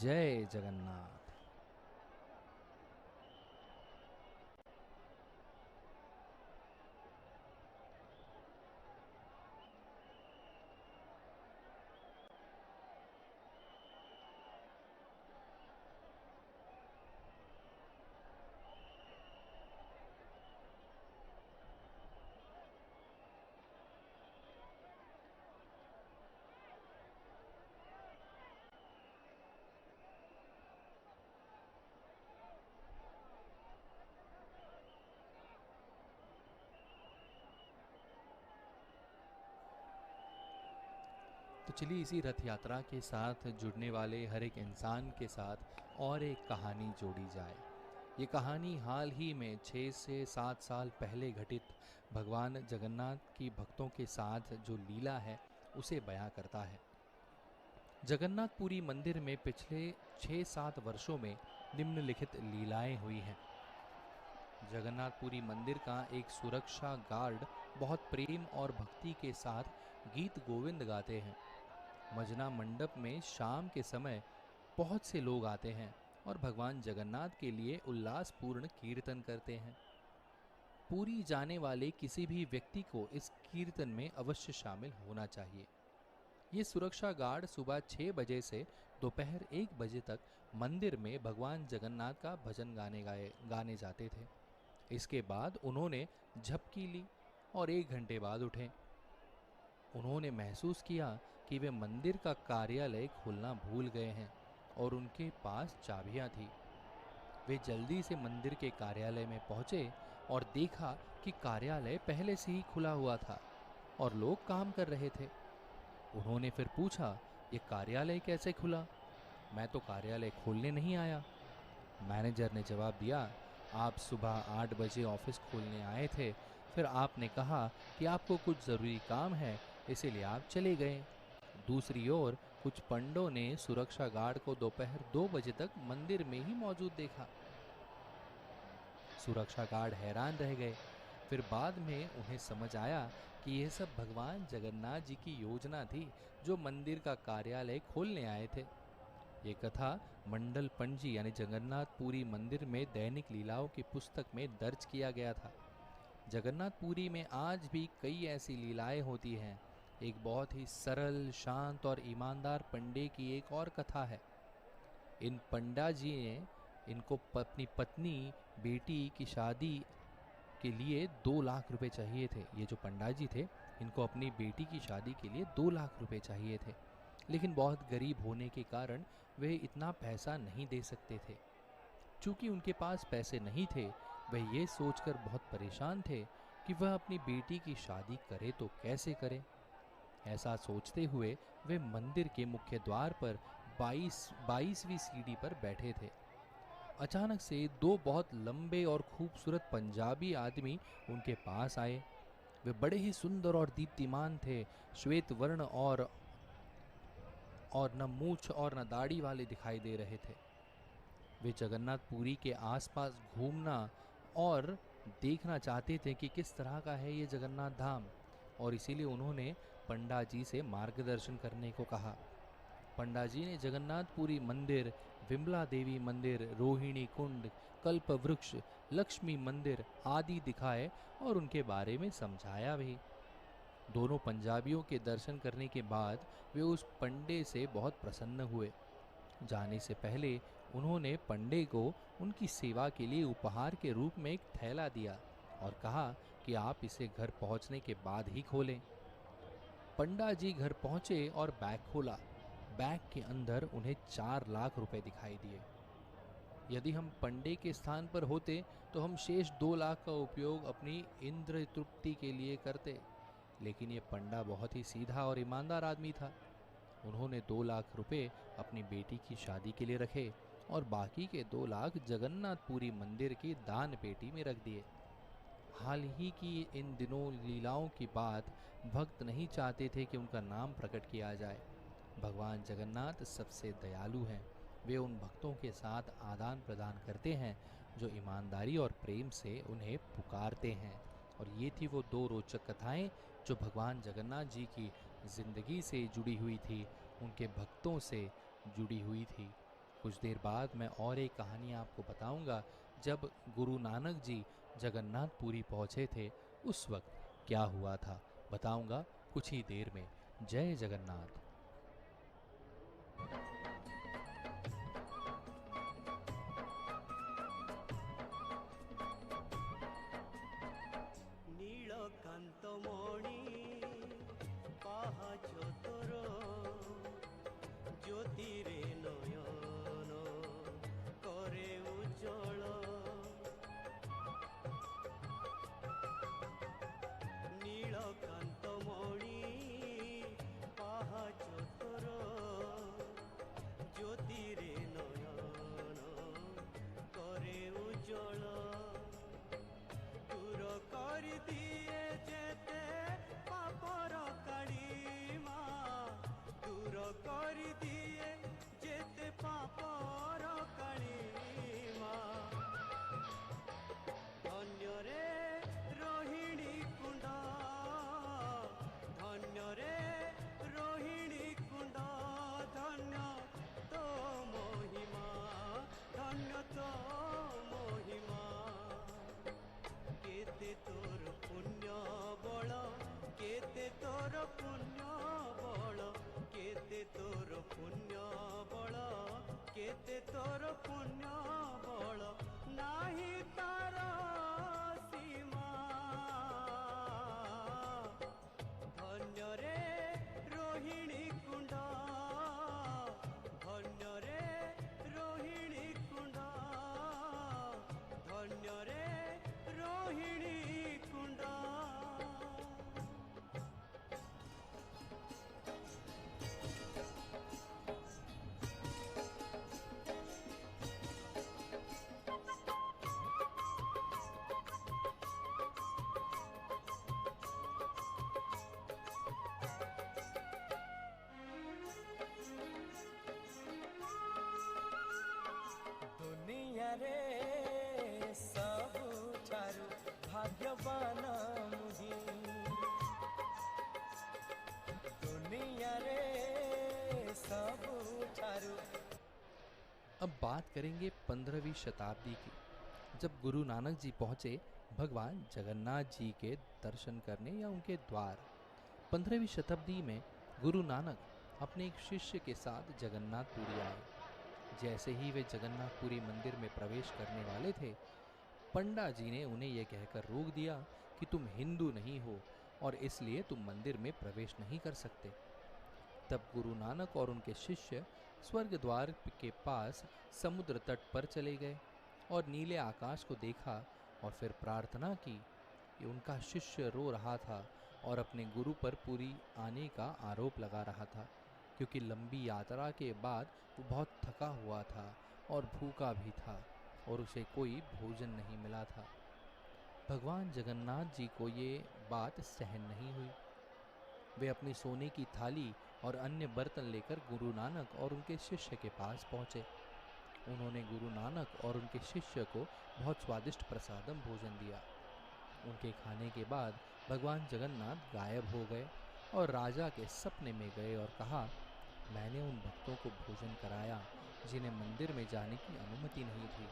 जय जगन्नाथ। तो चलिए इसी रथ यात्रा के साथ जुड़ने वाले हर एक इंसान के साथ और एक कहानी जोड़ी जाए। ये कहानी हाल ही में 6 से 7 साल पहले घटित भगवान जगन्नाथ की भक्तों के साथ जो लीला है उसे बयां करता है। जगन्नाथपुरी मंदिर में पिछले 6-7 वर्षों में निम्नलिखित लीलाएं हुई हैं। जगन्नाथपुरी मंदिर का एक सुरक्षा गार्ड बहुत प्रेम और भक्ति के साथ गीत गोविंद गाते हैं। मजना मंडप में शाम के समय बहुत से लोग आते हैं और भगवान जगन्नाथ के लिए उल्लासपूर्ण कीर्तन करते हैं। पूरी जाने वाले किसी भी व्यक्ति को इस कीर्तन में अवश्य शामिल होना चाहिए। ये सुरक्षा गार्ड सुबह 6 बजे से दोपहर 1 बजे तक मंदिर में भगवान जगन्नाथ का भजन गाने जाते थे। इसके बाद उन्होंने झपकी ली और 1 घंटे बाद उठे। उन्होंने महसूस किया कि वे मंदिर का कार्यालय खोलना भूल गए हैं और उनके पास चाबियां थी। वे जल्दी से मंदिर के कार्यालय में पहुंचे और देखा कि कार्यालय पहले से ही खुला हुआ था और लोग काम कर रहे थे। उन्होंने फिर पूछा, ये कार्यालय कैसे खुला? मैं तो कार्यालय खोलने नहीं आया। मैनेजर ने जवाब दिया, आप सुबह 8 बजे ऑफिस खोलने आए थे, फिर आपने कहा कि आपको कुछ ज़रूरी काम है, इसीलिए आप चले गए। दूसरी ओर कुछ पंडों ने सुरक्षा गार्ड को दोपहर 2 बजे तक मंदिर में ही मौजूद देखा। सुरक्षा गार्ड हैरान रह गए। फिर बाद में उन्हें समझ आया कि यह सब भगवान जगन्नाथ जी की योजना थी, जो मंदिर का कार्यालय खोलने आए थे। ये कथा मंडल पंजी यानी जगन्नाथपुरी मंदिर में दैनिक लीलाओं की पुस्तक में दर्ज किया गया था। जगन्नाथपुरी में आज भी कई ऐसी लीलाएं होती हैं। एक बहुत ही सरल, शांत और ईमानदार पंडे की एक और कथा है। इन पंडा जी ने इनको अपनी पत्नी बेटी की शादी के लिए 2 लाख रुपए चाहिए थे। ये जो पंडा जी थे, इनको अपनी बेटी की शादी के लिए 2 लाख रुपए चाहिए थे, लेकिन बहुत गरीब होने के कारण वे इतना पैसा नहीं दे सकते थे। चूंकि उनके पास पैसे नहीं थे, वह ये सोचकर बहुत परेशान थे कि वह अपनी बेटी की शादी करे तो कैसे करे। ऐसा सोचते हुए वे मंदिर के मुख्य द्वार पर 22वीं सीढ़ी पर बैठे थे। अचानक से 2 बहुत लंबे और खूबसूरत पंजाबी आदमी उनके पास आए। वे बड़े ही सुंदर और दीप्तिमान थे, श्वेत वर्ण और न मूछ और न दाढ़ी वाले दिखाई दे रहे थे। वे जगन्नाथपुरी के आसपास घूमना और देखना चाहते थे कि किस तरह का है ये जगन्नाथ धाम, और इसीलिए उन्होंने पंडा जी से मार्गदर्शन करने को कहा। पंडा जी ने जगन्नाथपुरी मंदिर, विमला देवी मंदिर, रोहिणी कुंड, कल्प वृक्ष, लक्ष्मी मंदिर आदि दिखाए और उनके बारे में समझाया भी। दोनों पंजाबियों के दर्शन करने के बाद वे उस पंडे से बहुत प्रसन्न हुए। जाने से पहले उन्होंने पंडे को उनकी सेवा के लिए उपहार के रूप में एक थैला दिया और कहा कि आप इसे घर पहुंचने के बाद ही खोलें। पंडा जी घर पहुंचे और बैग खोला। बैग के अंदर उन्हें 4 लाख रुपए दिखाई दिए। यदि हम पंडे के स्थान पर होते तो हम शेष 2 लाख का उपयोग अपनी इंद्र तृप्ति के लिए करते, लेकिन ये पंडा बहुत ही सीधा और ईमानदार आदमी था। उन्होंने 2 लाख रुपए अपनी बेटी की शादी के लिए रखे और बाकी के 2 लाख जगन्नाथपुरी मंदिर की दान पेटी में रख दिए। हाल ही की इन दिनों लीलाओं की बात भक्त नहीं चाहते थे कि उनका नाम प्रकट किया जाए। भगवान जगन्नाथ सबसे दयालु हैं। वे उन भक्तों के साथ आदान प्रदान करते हैं जो ईमानदारी और प्रेम से उन्हें पुकारते हैं। और ये थी वो 2 रोचक कथाएं जो भगवान जगन्नाथ जी की ज़िंदगी से जुड़ी हुई थी, उनके भक्तों से जुड़ी हुई थी। कुछ देर बाद मैं और एक कहानी आपको बताऊंगा। जब गुरु नानक जी जगन्नाथपुरी पहुँचे थे, उस वक्त क्या हुआ था, बताऊंगा कुछ ही देर में। जय जगन्नाथ। নীলকান্তমণি পাহাচ তোর জ্যোতিরে নয়ন করে উজ্জ্বল নীলকান্তমণি পাহাচ তোর पुण्य बल केते तोर पुण्य बल केते तोर पुण्य बल नाही तार सीमा धन्य रे रोहिणी कुंड धन्य रे रोहिणी कुंड धन्य रे रोहिणी कुंड। दुनिया रे सबुठारु भाग्यवान मुही दुनिया रे सबुठारु। अब बात करेंगे 15वीं शताब्दी की, जब गुरु नानक जी पहुँचे भगवान जगन्नाथ जी के दर्शन करने या उनके द्वार। 15वीं शताब्दी में गुरु नानक अपने एक शिष्य के साथ जगन्नाथपुरी आए। जैसे ही वे जगन्नाथपुरी मंदिर में प्रवेश करने वाले थे, पंडा जी ने उन्हें यह कहकर रोक दिया कि तुम हिंदू नहीं हो और इसलिए तुम मंदिर में प्रवेश नहीं कर सकते। तब गुरु नानक और उनके शिष्य स्वर्ग द्वार के पास समुद्र तट पर चले गए और नीले आकाश को देखा और फिर प्रार्थना की। उनका शिष्य रो रहा था और अपने गुरु पर पूरी आने का आरोप लगा रहा था, क्योंकि लंबी यात्रा के बाद वो बहुत थका हुआ था और भूखा भी था और उसे कोई भोजन नहीं मिला था। भगवान जगन्नाथ जी को ये बात सहन नहीं हुई। वे अपनी सोने की थाली और अन्य बर्तन लेकर गुरु नानक और उनके शिष्य के पास पहुँचे। उन्होंने गुरु नानक और उनके शिष्य को बहुत स्वादिष्ट प्रसादम भोजन दिया। उनके खाने के बाद भगवान जगन्नाथ गायब हो गए और राजा के सपने में गए और कहा, मैंने उन भक्तों को भोजन कराया जिन्हें मंदिर में जाने की अनुमति नहीं थी,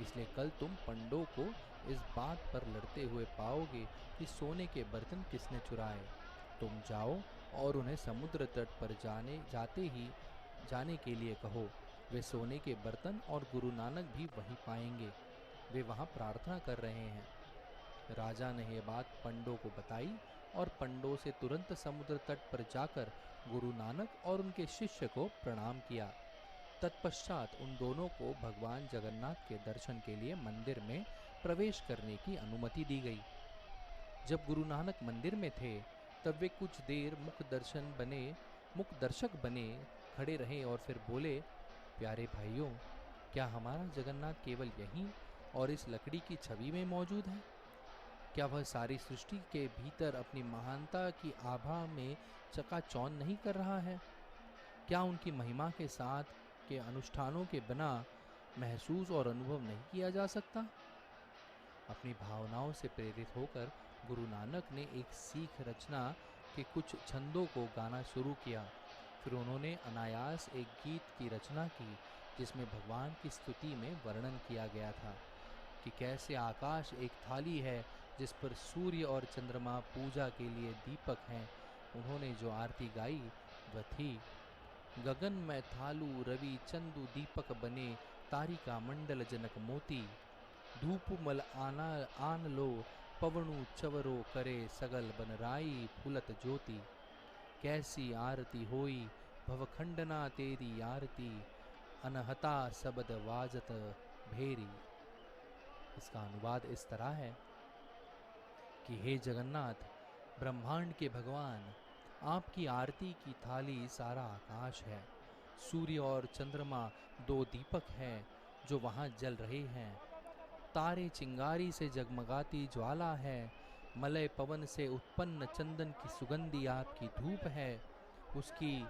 इसलिए कल तुम पंडों को इस बात पर लड़ते हुए पाओगे कि सोने के बर्तन किसने चुराए। तुम जाओ और उन्हें समुद्र तट पर जाने के लिए कहो। वे सोने के बर्तन और गुरु नानक भी वहीं पाएंगे। वे वहाँ प्रार्थना कर रहे हैं। राजा ने यह बात पंडों को बताई और पंडों से तुरंत समुद्र तट पर जाकर गुरु नानक और उनके शिष्य को प्रणाम किया। तत्पश्चात उन दोनों को भगवान जगन्नाथ के दर्शन के लिए मंदिर में प्रवेश करने की अनुमति दी गई। जब गुरु नानक मंदिर में थे तब वे कुछ देर मुख दर्शक बने खड़े रहे और फिर बोले, प्यारे भाइयों, क्या हमारा जगन्नाथ केवल यहीं और इस लकड़ी की छवि में मौजूद है? क्या वह सारी सृष्टि के भीतर अपनी महानता की आभा में चकाचौंध नहीं कर रहा है? क्या उनकी महिमा के साथ के अनुष्ठानों के बिना महसूस और अनुभव नहीं किया जा सकता? अपनी भावनाओं से प्रेरित होकर गुरु नानक ने एक सीख रचना के कुछ छंदों को गाना शुरू किया। फिर उन्होंने अनायास एक गीत की रचना की जिसमें भगवान की स्तुति में वर्णन किया गया था कि कैसे आकाश एक थाली है जिस पर सूर्य और चंद्रमा पूजा के लिए दीपक हैं। उन्होंने जो आरती गाई वह थी, गगन में थालू रवि चंदु दीपक बने, तारिका मंडल जनक मोती, धूप मल आन लो पवनु चवरो करे, सगल बनराई फुलत ज्योति। कैसी आरती होई भवखंडना तेरी आरती, अनहता सबद वाजत भेरी। इसका अनुवाद इस तरह है कि हे जगन्नाथ, ब्रह्मांड के भगवान, आपकी आरती की थाली सारा आकाश है। सूर्य और चंद्रमा दो दीपक हैं जो वहाँ जल रहे हैं। तारे चिंगारी से जगमगाती ज्वाला है। मलय पवन से उत्पन्न चंदन की सुगंधी आपकी धूप है। उसकी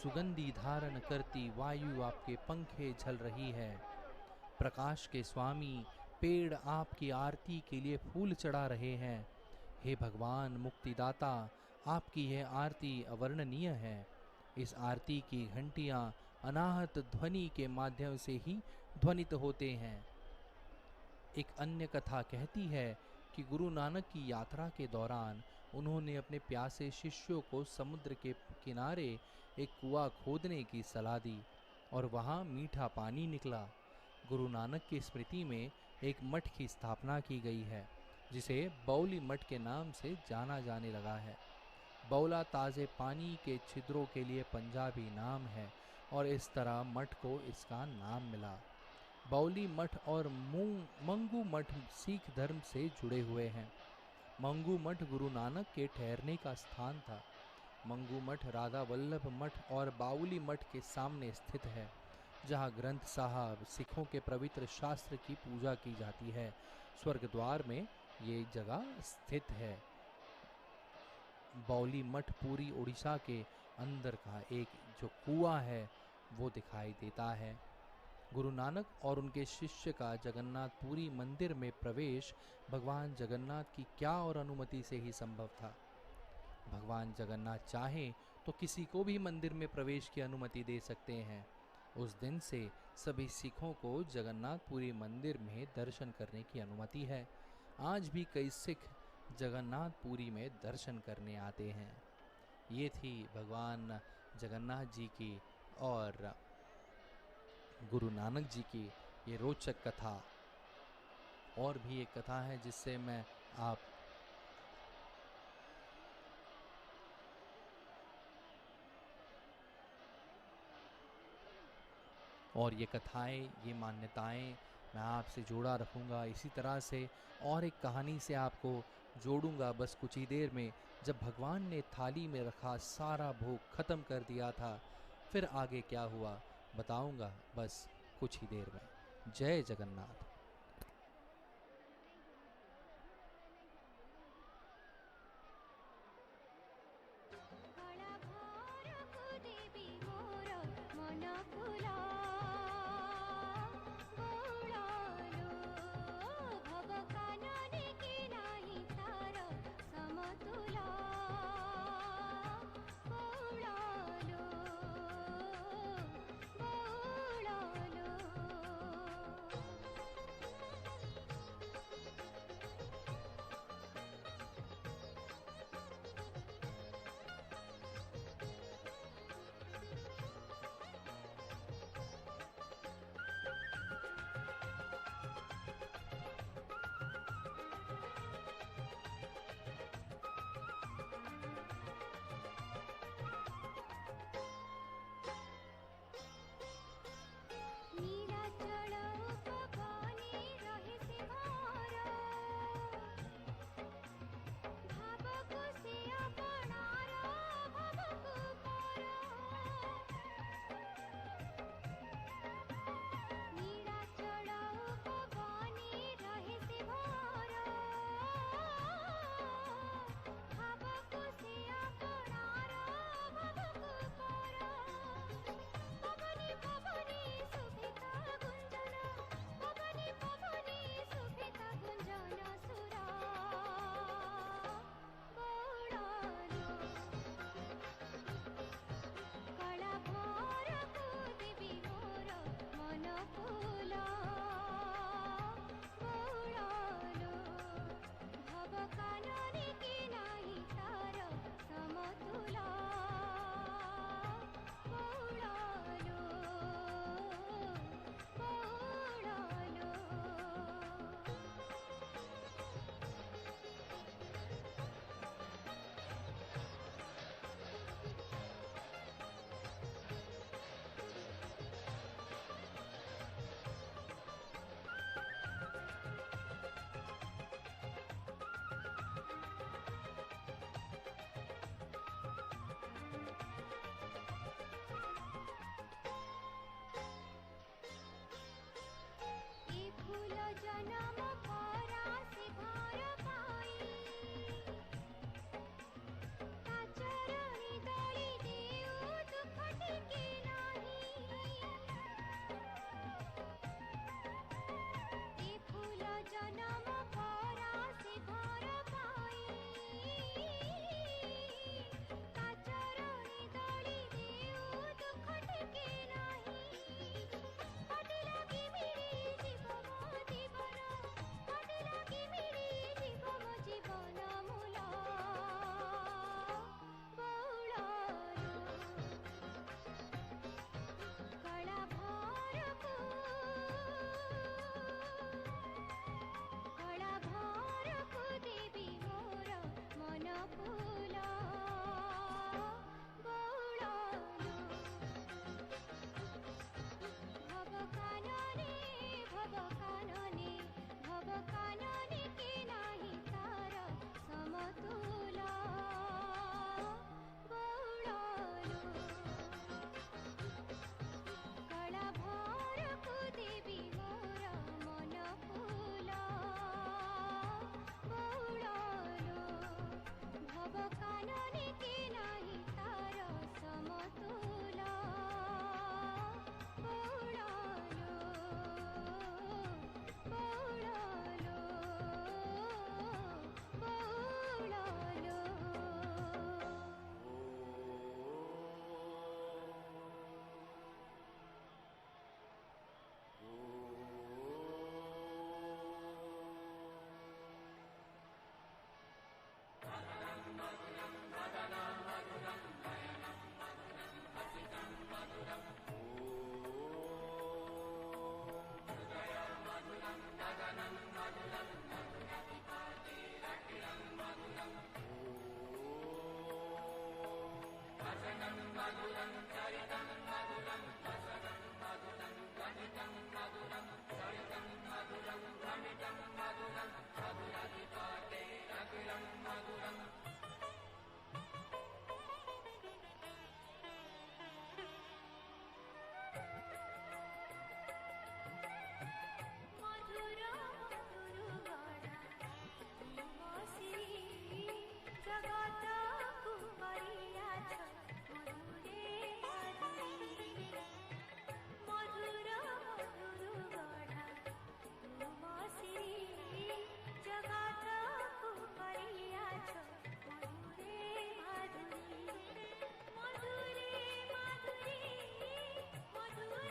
सुगंधी धारण करती वायु आपके पंखे झल रही है। प्रकाश के स्वामी पेड़ आपकी आरती के लिए फूल चढ़ा रहे हैं। हे भगवान मुक्तिदाता, आपकी यह आरती अवर्णनीय है। इस आरती की घंटियां अनाहत ध्वनि के माध्यम से ही ध्वनित होते हैं। एक अन्य कथा कहती है कि गुरु नानक की यात्रा के दौरान उन्होंने अपने प्यासे शिष्यों को समुद्र के किनारे एक कुआं खोदने की सलाह दी और वहाँ मीठा पानी निकला। गुरु नानक की स्मृति में एक मठ की स्थापना की गई है जिसे बौली मठ के नाम से जाना जाने लगा है। बौला ताज़े पानी के छिद्रों के लिए पंजाबी नाम है और इस तरह मठ को इसका नाम मिला। बौली मठ और मंगू मठ सिख धर्म से जुड़े हुए हैं। मंगू मठ गुरु नानक के ठहरने का स्थान था। मंगू मठ राधा वल्लभ मठ और बाउली मठ के सामने स्थित है, जहाँ ग्रंथ साहब सिखों के पवित्र शास्त्र की पूजा की जाती है। स्वर्ग द्वार में ये जगह स्थित है। बौली मठ पूरी उड़ीसा के अंदर का एक जो कुआं है वो दिखाई देता है। गुरु नानक और उनके शिष्य का जगन्नाथपुरी मंदिर में प्रवेश भगवान जगन्नाथ की क्या और अनुमति से ही संभव था। भगवान जगन्नाथ चाहें तो किसी को भी मंदिर में प्रवेश की अनुमति दे सकते हैं। उस दिन से सभी सिखों को जगन्नाथपुरी मंदिर में दर्शन करने की अनुमति है। आज भी कई सिख जगन्नाथपुरी में दर्शन करने आते हैं। ये थी भगवान जगन्नाथ जी की और गुरु नानक जी की ये रोचक कथा। और भी एक कथा है जिससे मैं आप और ये कथाएं, ये मान्यताएं मैं आपसे जोड़ा रखूँगा। इसी तरह से और एक कहानी से आपको जोड़ूंगा बस कुछ ही देर में। जब भगवान ने थाली में रखा सारा भोग ख़त्म कर दिया था, फिर आगे क्या हुआ बताऊंगा बस कुछ ही देर में। जय जगन्नाथ। गला भरକୁ देवी मोर मन फुला गौळलो भव कानने कि नाही तार समतुला गौळलो नीलाचल उपवने रहे से भर भावको से अपनार भवको पर नीलाचल उपवने रहे से भर भावको से अपनार भवको पर पवनी पवनी सुभिता गुंजन पवनी पवनी सुभिता गुंजन सुरा गौळलो कला भरକୁ देवी मोर मन फुला गौळलो भव कानने कि नाही तार समतुला गौळलो ए फूल जनम भरा से घर पाई ता चरणी दଳି देउ दुख टिके नाही ए फूल जनम भरा से घर पाई ता चरणी दଳି देउ दुख टिके नाही पाटी लागी मिली जीव मोती बर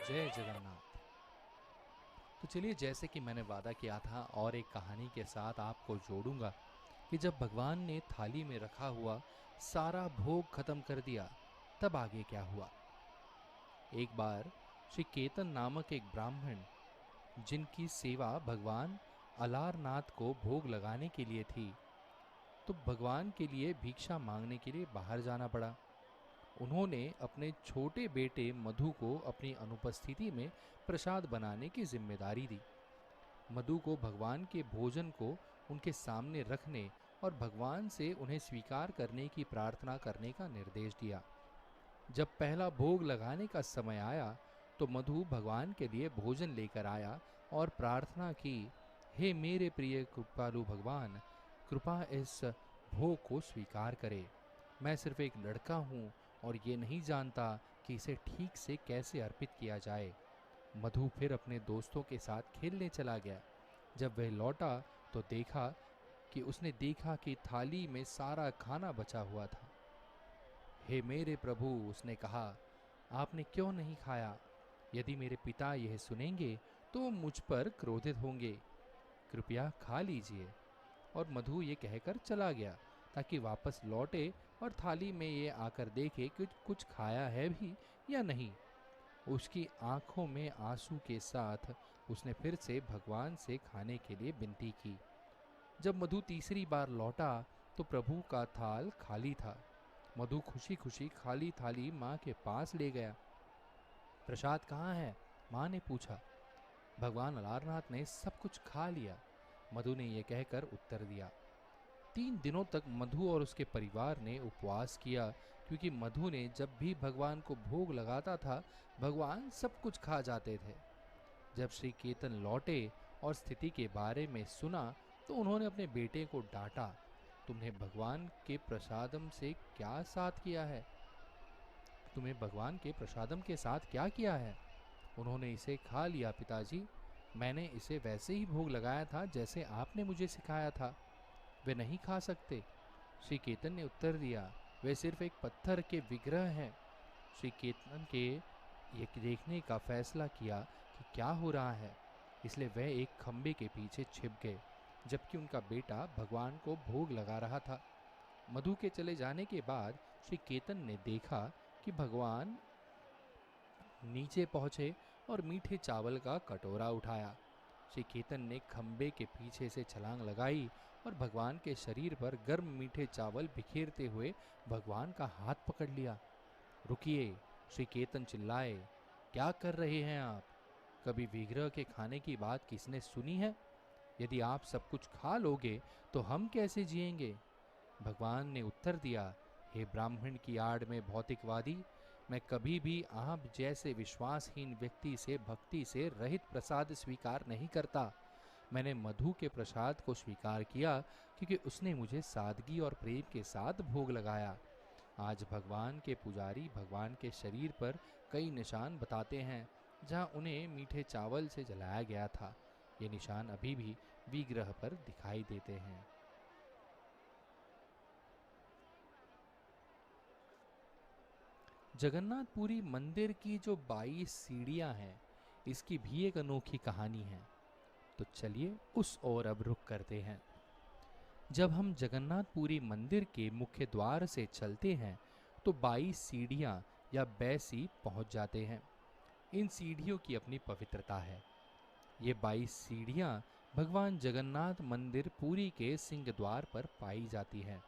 जय जगन्नाथ। तो चलिए, जैसे कि मैंने वादा किया था और एक कहानी के साथ आपको जोड़ूंगा कि जब भगवान ने थाली में रखा हुआ सारा भोग खत्म कर दिया, तब आगे क्या हुआ। एक बार श्री केतन नामक एक ब्राह्मण, जिनकी सेवा भगवान अलारनाथ को भोग लगाने के लिए थी, तो भगवान के लिए भिक्षा मांगने के लिए बाहर जाना पड़ा। उन्होंने अपने छोटे बेटे मधु को अपनी अनुपस्थिति में प्रसाद बनाने की जिम्मेदारी दी। मधु को भगवान के भोजन को उनके सामने रखने और भगवान से उन्हें स्वीकार करने की प्रार्थना करने का निर्देश दिया। जब पहला भोग लगाने का समय आया तो मधु भगवान के लिए भोजन लेकर आया और प्रार्थना की, हे मेरे प्रिय कृपालु भगवान, कृपा इस भोग को स्वीकार करे। मैं सिर्फ एक लड़का हूँ और ये नहीं जानता कि इसे ठीक से कैसे अर्पित किया जाए। मधु फिर अपने दोस्तों के साथ खेलने चला गया। जब वह लौटा तो उसने देखा कि थाली में सारा खाना बचा हुआ था। हे मेरे प्रभु, उसने कहा, आपने क्यों नहीं खाया? यदि मेरे पिता यह सुनेंगे तो वो मुझ पर क्रोधित होंगे। कृपया खा लीजिए। और मधु ये कहकर चला गया ताकि वापस लौटे और थाली में ये आकर देखे कि कुछ खाया है भी या नहीं। उसकी आंखों में आंसू के साथ उसने फिर से भगवान से खाने के लिए विनती की। जब मधु तीसरी बार लौटा तो प्रभु का थाल खाली था। मधु खुशी खुशी खाली थाली माँ के पास ले गया। प्रसाद कहाँ है? माँ ने पूछा। भगवान अलारनाथ ने सब कुछ खा लिया, मधु ने यह कहकर उत्तर दिया। 3 दिनों तक मधु और उसके परिवार ने उपवास किया, क्योंकि मधु ने जब भी भगवान को भोग लगाता था, भगवान सब कुछ खा जाते थे। जब श्री केतन लौटे और स्थिति के बारे में सुना तो उन्होंने अपने बेटे को डांटा, तुमने भगवान के प्रसादम से क्या साथ किया है? तुम्हें भगवान के प्रसादम के साथ क्या किया है? उन्होंने इसे खा लिया पिताजी। मैंने इसे वैसे ही भोग लगाया था जैसे आपने मुझे सिखाया था। वे नहीं खा सकते। श्री केतन ने उत्तर दिया, वे सिर्फ एक पत्थर के विग्रह हैं। श्री केतन के ये देखने का फैसला किया कि क्या हो रहा है, इसलिए वह एक खंबे के पीछे छिप गए, जबकि उनका बेटा भगवान को भोग लगा रहा था। मधु के चले जाने के बाद श्री केतन ने देखा कि भगवान नीचे पहुंचे और मीठे चावल का कटोरा उठाया। श्री केतन ने खंबे के पीछे से छलांग लगाई और भगवान के शरीर पर गर्म मीठे चावल बिखेरते हुए भगवान का हाथ पकड़ लिया। रुकिए, श्री केतन चिल्लाए, क्या कर रहे हैं आप? कभी विग्रह के खाने की बात किसने सुनी है? यदि आप सब कुछ खा लोगे तो हम कैसे जिएंगे? भगवान ने उत्तर दिया, हे ब्राह्मण की आड़ में भौतिकवादी, मैं कभी भी आप जैसे विश्वासहीन व्यक्ति से भक्ति से रहित प्रसाद स्वीकार नहीं करता। मैंने मधु के प्रसाद को स्वीकार किया क्योंकि उसने मुझे सादगी और प्रेम के साथ भोग लगाया। आज भगवान के पुजारी भगवान के शरीर पर कई निशान बताते हैं जहां उन्हें मीठे चावल से जलाया गया था। ये निशान अभी भी विग्रह पर दिखाई देते हैं। जगन्नाथपुरी मंदिर की जो 22 सीढ़ियां हैं, इसकी भी एक अनोखी कहानी है। तो चलिए उस ओर अब रुख करते हैं। जब हम जगन्नाथपुरी मंदिर के मुख्य द्वार से चलते हैं तो 22 सीढ़ियां या बैसी पहुंच जाते हैं। इन सीढ़ियों की अपनी पवित्रता है। ये 22 सीढ़ियां भगवान जगन्नाथ मंदिर पुरी के सिंह द्वार पर पाई जाती हैं।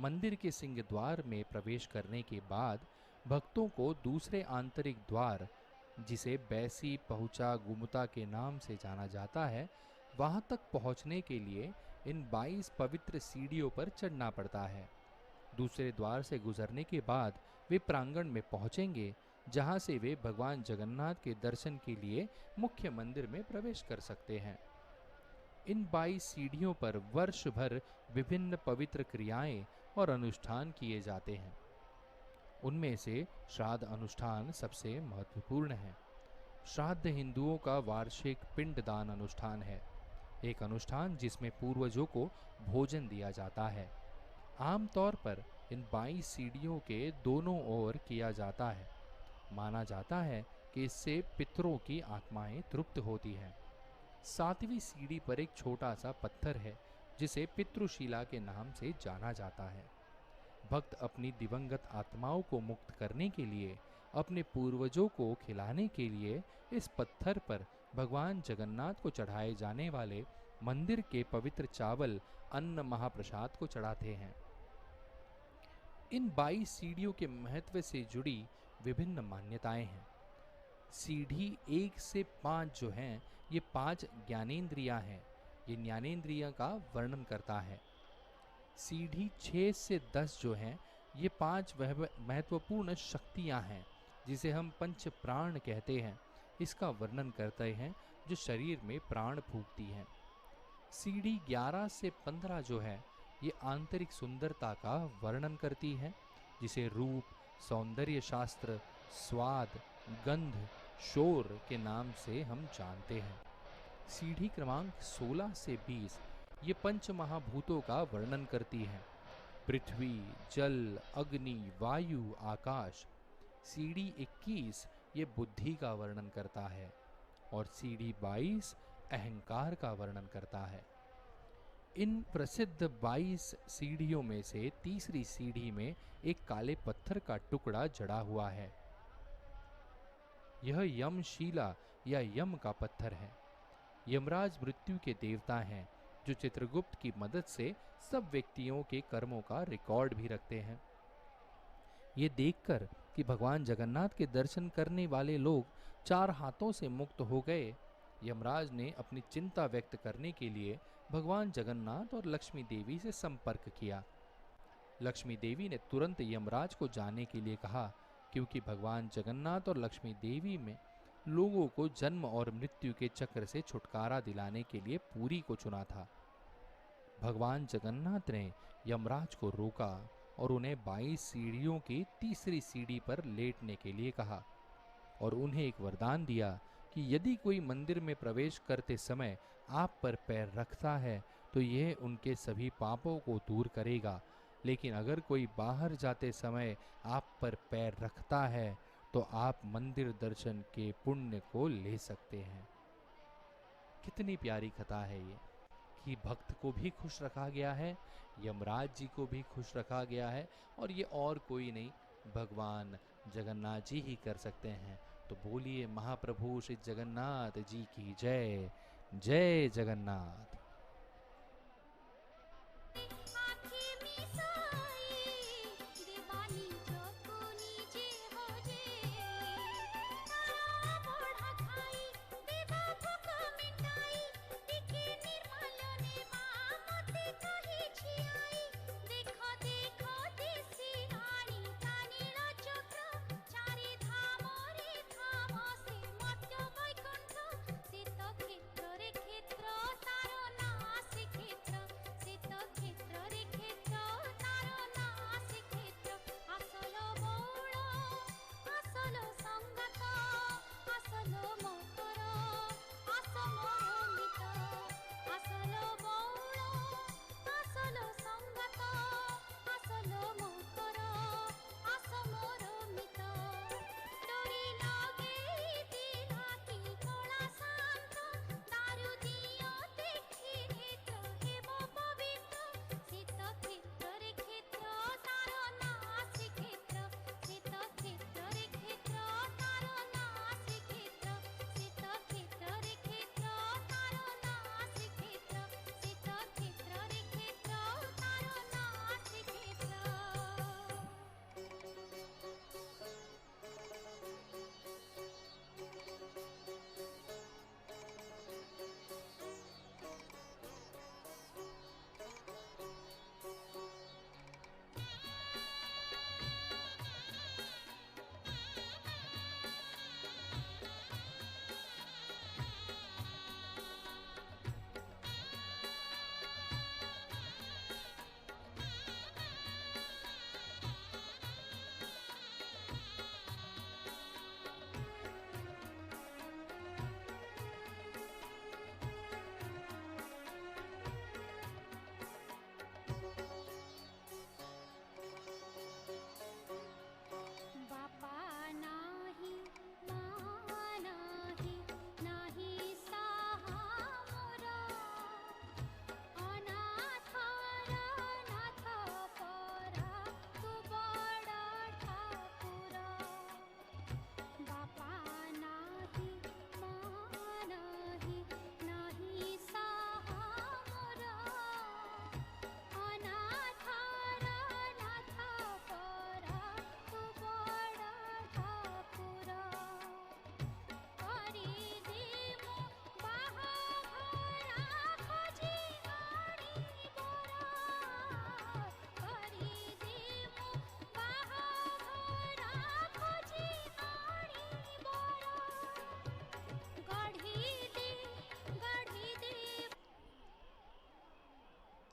मंदिर के सिंह द्वार में प्रवेश करने के बाद भक्तों को दूसरे आंतरिक द्वार, जिसे बैसी पहुंचा गुमता के नाम से जाना जाता है, वहां तक पहुंचने के लिए इन 22 पवित्र सीढ़ियों पर चढ़ना पड़ता है। दूसरे द्वार से गुजरने के बाद वे प्रांगण में पहुंचेंगे, जहां से वे भगवान जगन्नाथ के दर्शन के लिए मुख्य मंदिर में प्रवेश कर सकते हैं। इन 22 सीढ़ियों पर वर्ष भर विभिन्न पवित्र क्रियाएं और अनुष्ठान किए जाते हैं। उनमें से श्राद्ध अनुष्ठान सबसे महत्वपूर्ण है। श्राद्ध हिंदुओं का वार्षिक पिंडदान अनुष्ठान है, एक अनुष्ठान जिसमें पूर्वजों को भोजन दिया जाता है। आमतौर पर इन 22 सीढ़ियों के दोनों ओर किया जाता है। माना जाता है कि इससे पितरों की आत्माएं तृप्त होती हैं। 7वीं सीढ़ी पर एक छोटा सा पत्थर है जिसे पितृशिला के नाम से जाना जाता है। भक्त अपनी दिवंगत आत्माओं को मुक्त करने के लिए, अपने पूर्वजों को खिलाने के लिए इस पत्थर पर भगवान जगन्नाथ को चढ़ाए जाने वाले मंदिर के पवित्र चावल अन्न महाप्रसाद को चढ़ाते हैं। इन 22 सीढ़ियों के महत्व से जुड़ी विभिन्न मान्यताएं हैं। सीढ़ी 1 से 5 जो हैं, ये 5 ज्ञानेंद्रियां हैं। ये ज्ञानेंद्रियों का वर्णन करता है। सीढ़ी 6 से 10 जो हैं, ये 5 महत्वपूर्ण शक्तियां हैं जिसे हम पंच प्राण कहते हैं। इसका वर्णन करते हैं जो शरीर में प्राण फूंकती हैं। सीढ़ी 11 से 15 जो है, ये आंतरिक सुंदरता का वर्णन करती है जिसे रूप, सौंदर्य शास्त्र, स्वाद, गंध, शोर के नाम से हम जानते हैं। सीढ़ी क्रमांक 16 से 20 ये पंच महाभूतों का वर्णन करती है। पृथ्वी, जल, अग्नि, वायु, आकाश। सीढ़ी 21 ये बुद्धि का वर्णन करता है और सीढ़ी 22 अहंकार का वर्णन करता है। इन प्रसिद्ध 22 सीढ़ियों में से तीसरी सीढ़ी में एक काले पत्थर का टुकड़ा जड़ा हुआ है। यह यमशिला या यम का पत्थर है। यमराज मृत्यु के देवता हैं जो चित्रगुप्त की मदद से सब व्यक्तियों के कर्मों का रिकॉर्ड भी रखते हैं। ये देखकर कि भगवान जगन्नाथ के दर्शन करने वाले लोग 4 हाथों से मुक्त हो गए, यमराज ने अपनी चिंता व्यक्त करने के लिए भगवान जगन्नाथ और लक्ष्मी देवी से संपर्क किया। लक्ष्मी देवी ने तुरंत यमराज को जाने के लिए कहा, क्योंकि भगवान जगन्नाथ और लक्ष्मी देवी में लोगों को जन्म और मृत्यु के चक्र से छुटकारा दिलाने के लिए पूरी को चुना था। भगवान जगन्नाथ ने यमराज को रोका और उन्हें 22 सीढ़ियों की तीसरी सीढ़ी पर लेटने के लिए कहा और उन्हें एक वरदान दिया कि यदि कोई मंदिर में प्रवेश करते समय आप पर पैर रखता है तो यह उनके सभी पापों को दूर करेगा, लेकिन अगर कोई बाहर जाते समय आप पर पैर रखता है तो आप मंदिर दर्शन के पुण्य को ले सकते हैं। कितनी प्यारी कथा है ये कि भक्त को भी खुश रखा गया है, यमराज जी को भी खुश रखा गया है, और ये और कोई नहीं, भगवान जगन्नाथ जी ही कर सकते हैं। तो बोलिए महाप्रभु श्री जगन्नाथ जी की जय। जय जगन्नाथ। आँखें मिसाई दीवानी चोको नीचे हो जे बढ़ा खाई देवा भूख मिटाई टिके निर्मल ने मामते कही छियाई देखो देखो देसी रानी कानील चक्र चारि धाम रे धाम से मत्य वैकुंठ शीत क्षेत्र रे क्षेत्र तारो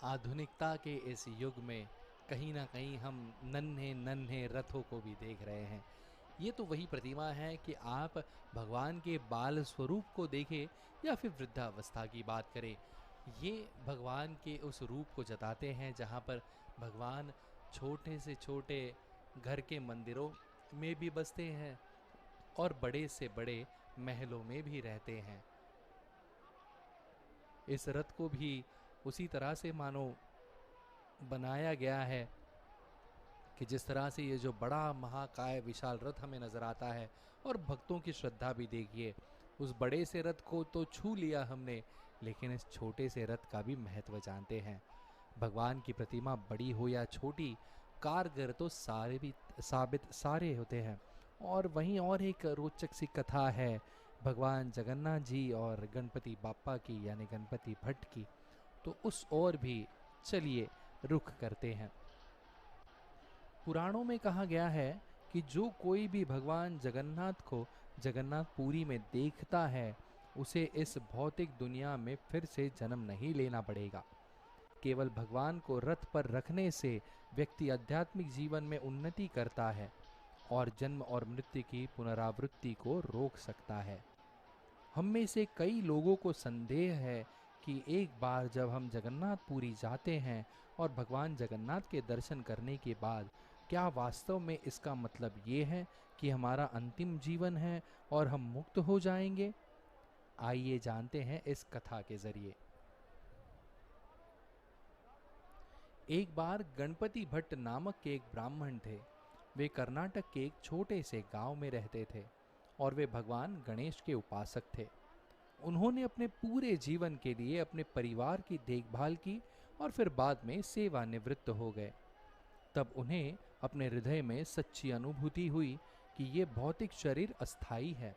आधुनिकता के इस युग में कहीं ना कहीं हम नन्हे नन्हे रथों को भी देख रहे हैं। ये तो वही प्रतिमा है कि आप भगवान के बाल स्वरूप को देखें या फिर वृद्धावस्था की बात करें, ये भगवान के उस रूप को जताते हैं जहाँ पर भगवान छोटे से छोटे घर के मंदिरों में भी बसते हैं और बड़े से बड़े महलों में भी रहते हैं। इस रथ को भी उसी तरह से मानो बनाया गया है कि जिस तरह से ये जो बड़ा महाकाय विशाल रथ हमें नज़र आता है, और भक्तों की श्रद्धा भी देखिए, उस बड़े से रथ को तो छू लिया हमने, लेकिन इस छोटे से रथ का भी महत्व जानते हैं। भगवान की प्रतिमा बड़ी हो या छोटी, कारगर तो सारे भी साबित सारे होते हैं। और वहीं और एक रोचक सी कथा है भगवान जगन्नाथ जी और गणपति बाप्पा की, यानी गणपति भट्ट की, तो उस ओर भी चलिए रुख करते हैं। पुराणों में कहा गया है कि जो कोई भी भगवान जगन्नाथ को जगन्नाथपुरी में देखता है, उसे इस भौतिक दुनिया में फिर से जन्म नहीं लेना पड़ेगा। केवल भगवान को रथ पर रखने से व्यक्ति आध्यात्मिक जीवन में उन्नति करता है और जन्म और मृत्यु की पुनरावृत्ति को रोक सकता है। हम में से कई लोगों को संदेह है कि एक बार जब हम जगन्नाथपुरी जाते हैं और भगवान जगन्नाथ के दर्शन करने के बाद क्या वास्तव में इसका मतलब ये है कि हमारा अंतिम जीवन है और हम मुक्त हो जाएंगे? आइए जानते हैं इस कथा के जरिए। एक बार गणपति भट्ट नामक के एक ब्राह्मण थे। वे कर्नाटक के एक छोटे से गांव में रहते थे और वे भगवान गणेश के उपासक थे। उन्होंने अपने पूरे जीवन के लिए अपने परिवार की देखभाल की और फिर बाद में सेवानिवृत्त हो गए। तब उन्हें अपने हृदय में सच्ची अनुभूति हुई कि ये भौतिक शरीर अस्थाई है।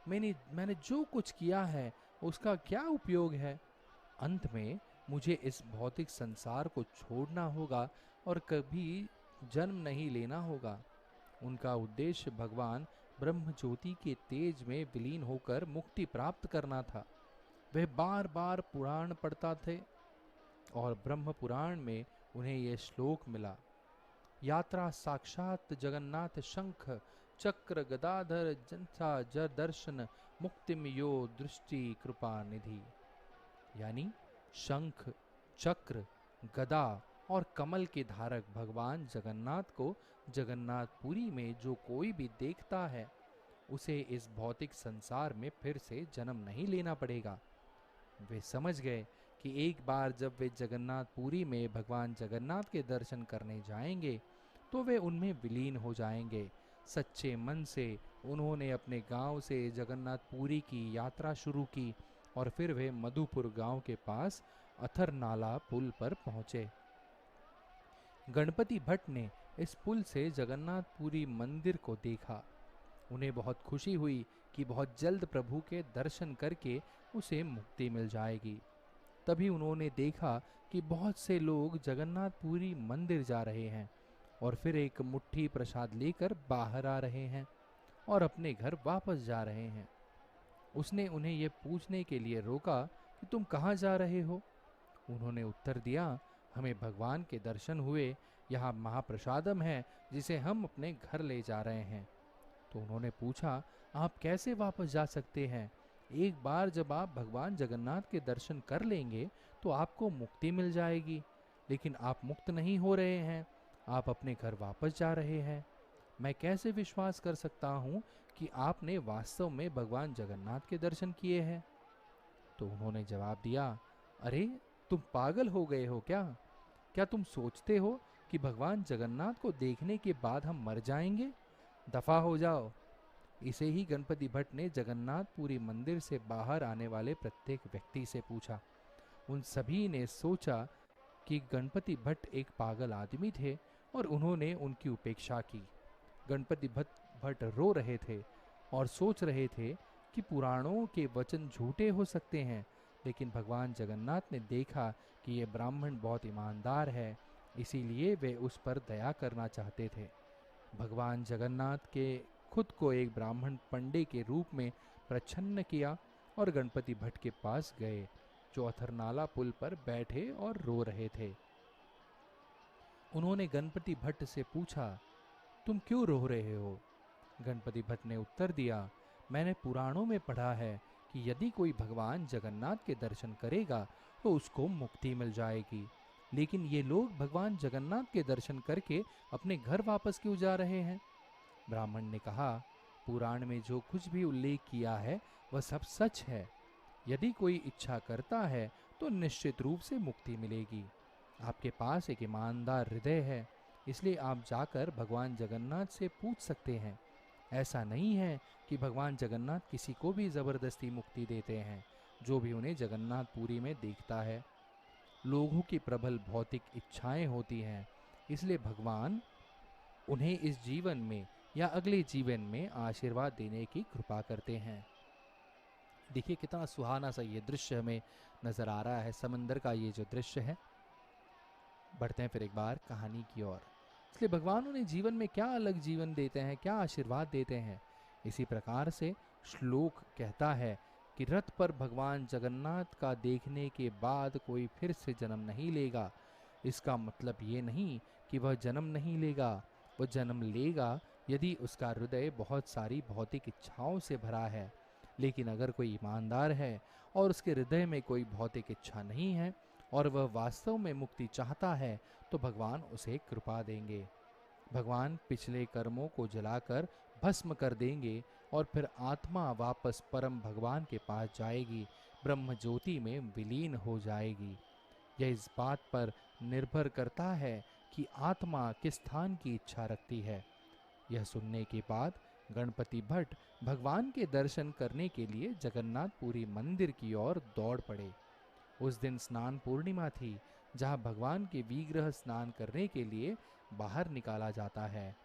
मैंने जो कुछ किया है उसका क्या उपयोग है? अंत में मुझे इस भौतिक संसार को छोड़ना होगा और कभी जन्म नहीं लेना होगा। उनका उद्देश्य भगवान ब्रह्म ज्योति के तेज में विलीन होकर मुक्ति प्राप्त करना था। वह बार बार पुराण पढ़ता थे और ब्रह्म पुराण में उन्हें यह श्लोक मिला, यात्रा साक्षात जगन्नाथ शंख चक्र गदाधर जनता जर दर्शन मुक्तिम यो दृष्टि कृपा निधि। यानी शंख, चक्र, गदा और कमल के धारक भगवान जगन्नाथ को जगन्नाथपुरी में जो कोई भी देखता है, उसे इस भौतिक संसार में फिर से जन्म नहीं लेना पड़ेगा। वे समझ गए कि एक बार जब वे जगन्नाथपुरी में भगवान जगन्नाथ के दर्शन करने जाएंगे तो वे उनमें विलीन हो जाएंगे। सच्चे मन से उन्होंने अपने गांव से जगन्नाथपुरी की यात्रा शुरू की और फिर वे मधुपुर गांव के पास अथरनाला पुल पर पहुंचे। गणपति भट्ट ने इस पुल से जगन्नाथपुरी मंदिर को देखा। उन्हें बहुत खुशी हुई कि बहुत जल्द प्रभु के दर्शन करके उसे मुक्ति मिल जाएगी। तभी उन्होंने देखा कि बहुत से लोग जगन्नाथपुरी मंदिर जा रहे हैं और फिर एक मुट्ठी प्रसाद लेकर बाहर आ रहे हैं और अपने घर वापस जा रहे हैं। उसने उन्हें यह पूछने के लिए रोका कि तुम कहाँ जा रहे हो? उन्होंने उत्तर दिया, हमें भगवान के दर्शन हुए, यहाँ महाप्रसादम है जिसे हम अपने घर ले जा रहे हैं। तो उन्होंने पूछा, आप कैसे वापस जा सकते हैं? एक बार जब आप भगवान जगन्नाथ के दर्शन कर लेंगे तो आपको मुक्ति मिल जाएगी, लेकिन आप मुक्त नहीं हो रहे हैं, आप अपने घर वापस जा रहे हैं। मैं कैसे विश्वास कर सकता हूँ कि आपने वास्तव में भगवान जगन्नाथ के दर्शन किए हैं? तो उन्होंने जवाब दिया, अरे तुम पागल हो गए हो क्या? क्या तुम सोचते हो कि भगवान जगन्नाथ को देखने के बाद हम मर जाएंगे? दफा हो जाओ। इसे ही गणपति भट्ट ने जगन्नाथपुरी मंदिर से बाहर आने वाले प्रत्येक व्यक्ति से पूछा। उन सभी ने सोचा कि गणपति भट्ट एक पागल आदमी थे और उन्होंने उनकी उपेक्षा की। गणपति भट्ट रो रहे थे और सोच रहे थे कि पुराणों के वचन झूठे हो सकते हैं, लेकिन भगवान जगन्नाथ ने देखा कि ये ब्राह्मण बहुत ईमानदार है, इसीलिए वे उस पर दया करना चाहते थे। भगवान जगन्नाथ के खुद को एक ब्राह्मण पंडे के रूप में प्रच्छन्न किया और गणपति भट्ट के पास गए। जो अथरनाला पुल पर बैठे और रो रहे थे। उन्होंने गणपति भट्ट से पूछा, तुम क्यों रो रहे हो? गणपति भट्ट ने उत्तर दिया, मैंने पुराणों में पढ़ा है कि यदि कोई भगवान जगन्नाथ के दर्शन करेगा तो उसको मुक्ति मिल जाएगी, लेकिन ये लोग भगवान जगन्नाथ के दर्शन करके अपने घर वापस क्यों जा रहे हैं? ब्राह्मण ने कहा, पुराण में जो कुछ भी उल्लेख किया है वह सब सच है। यदि कोई इच्छा करता है तो निश्चित रूप से मुक्ति मिलेगी। आपके पास एक ईमानदार हृदय है, इसलिए आप जाकर भगवान जगन्नाथ से पूछ सकते हैं। ऐसा नहीं है कि भगवान जगन्नाथ किसी को भी ज़बरदस्ती मुक्ति देते हैं। जो भी उन्हें जगन्नाथपुरी में देखता है, लोगों की प्रबल भौतिक इच्छाएं होती हैं, इसलिए भगवान उन्हें इस जीवन में या अगले जीवन में आशीर्वाद देने की कृपा करते हैं। देखिए कितना सुहाना सा ये दृश्य हमें नजर आ रहा है, समंदर का ये जो दृश्य है। बढ़ते हैं फिर एक बार कहानी की ओर। इसलिए भगवान उन्हें जीवन में क्या अलग जीवन देते हैं, क्या आशीर्वाद देते हैं। इसी प्रकार से श्लोक कहता है कि रथ पर भगवान जगन्नाथ का देखने के बाद कोई फिर से जन्म नहीं लेगा। इसका मतलब ये नहीं कि वह जन्म नहीं लेगा, वह जन्म लेगा यदि उसका हृदय बहुत सारी भौतिक इच्छाओं से भरा है। लेकिन अगर कोई ईमानदार है और उसके हृदय में कोई भौतिक इच्छा नहीं है और वह वास्तव में मुक्ति चाहता है तो भगवान उसे कृपा देंगे। भगवान पिछले कर्मों को जलाकर भस्म कर देंगे और फिर आत्मा वापस परम भगवान के पास जाएगी, ब्रह्म ज्योति में विलीन हो जाएगी। यह इस बात पर निर्भर करता है कि आत्मा किस स्थान की इच्छा रखती है। यह सुनने के बाद गणपति भट्ट भगवान के दर्शन करने के लिए जगन्नाथपुरी मंदिर की ओर दौड़ पड़े। उस दिन स्नान पूर्णिमा थी, जहां भगवान के विग्रह स्नान करने के लिए बाहर निकाला जाता है।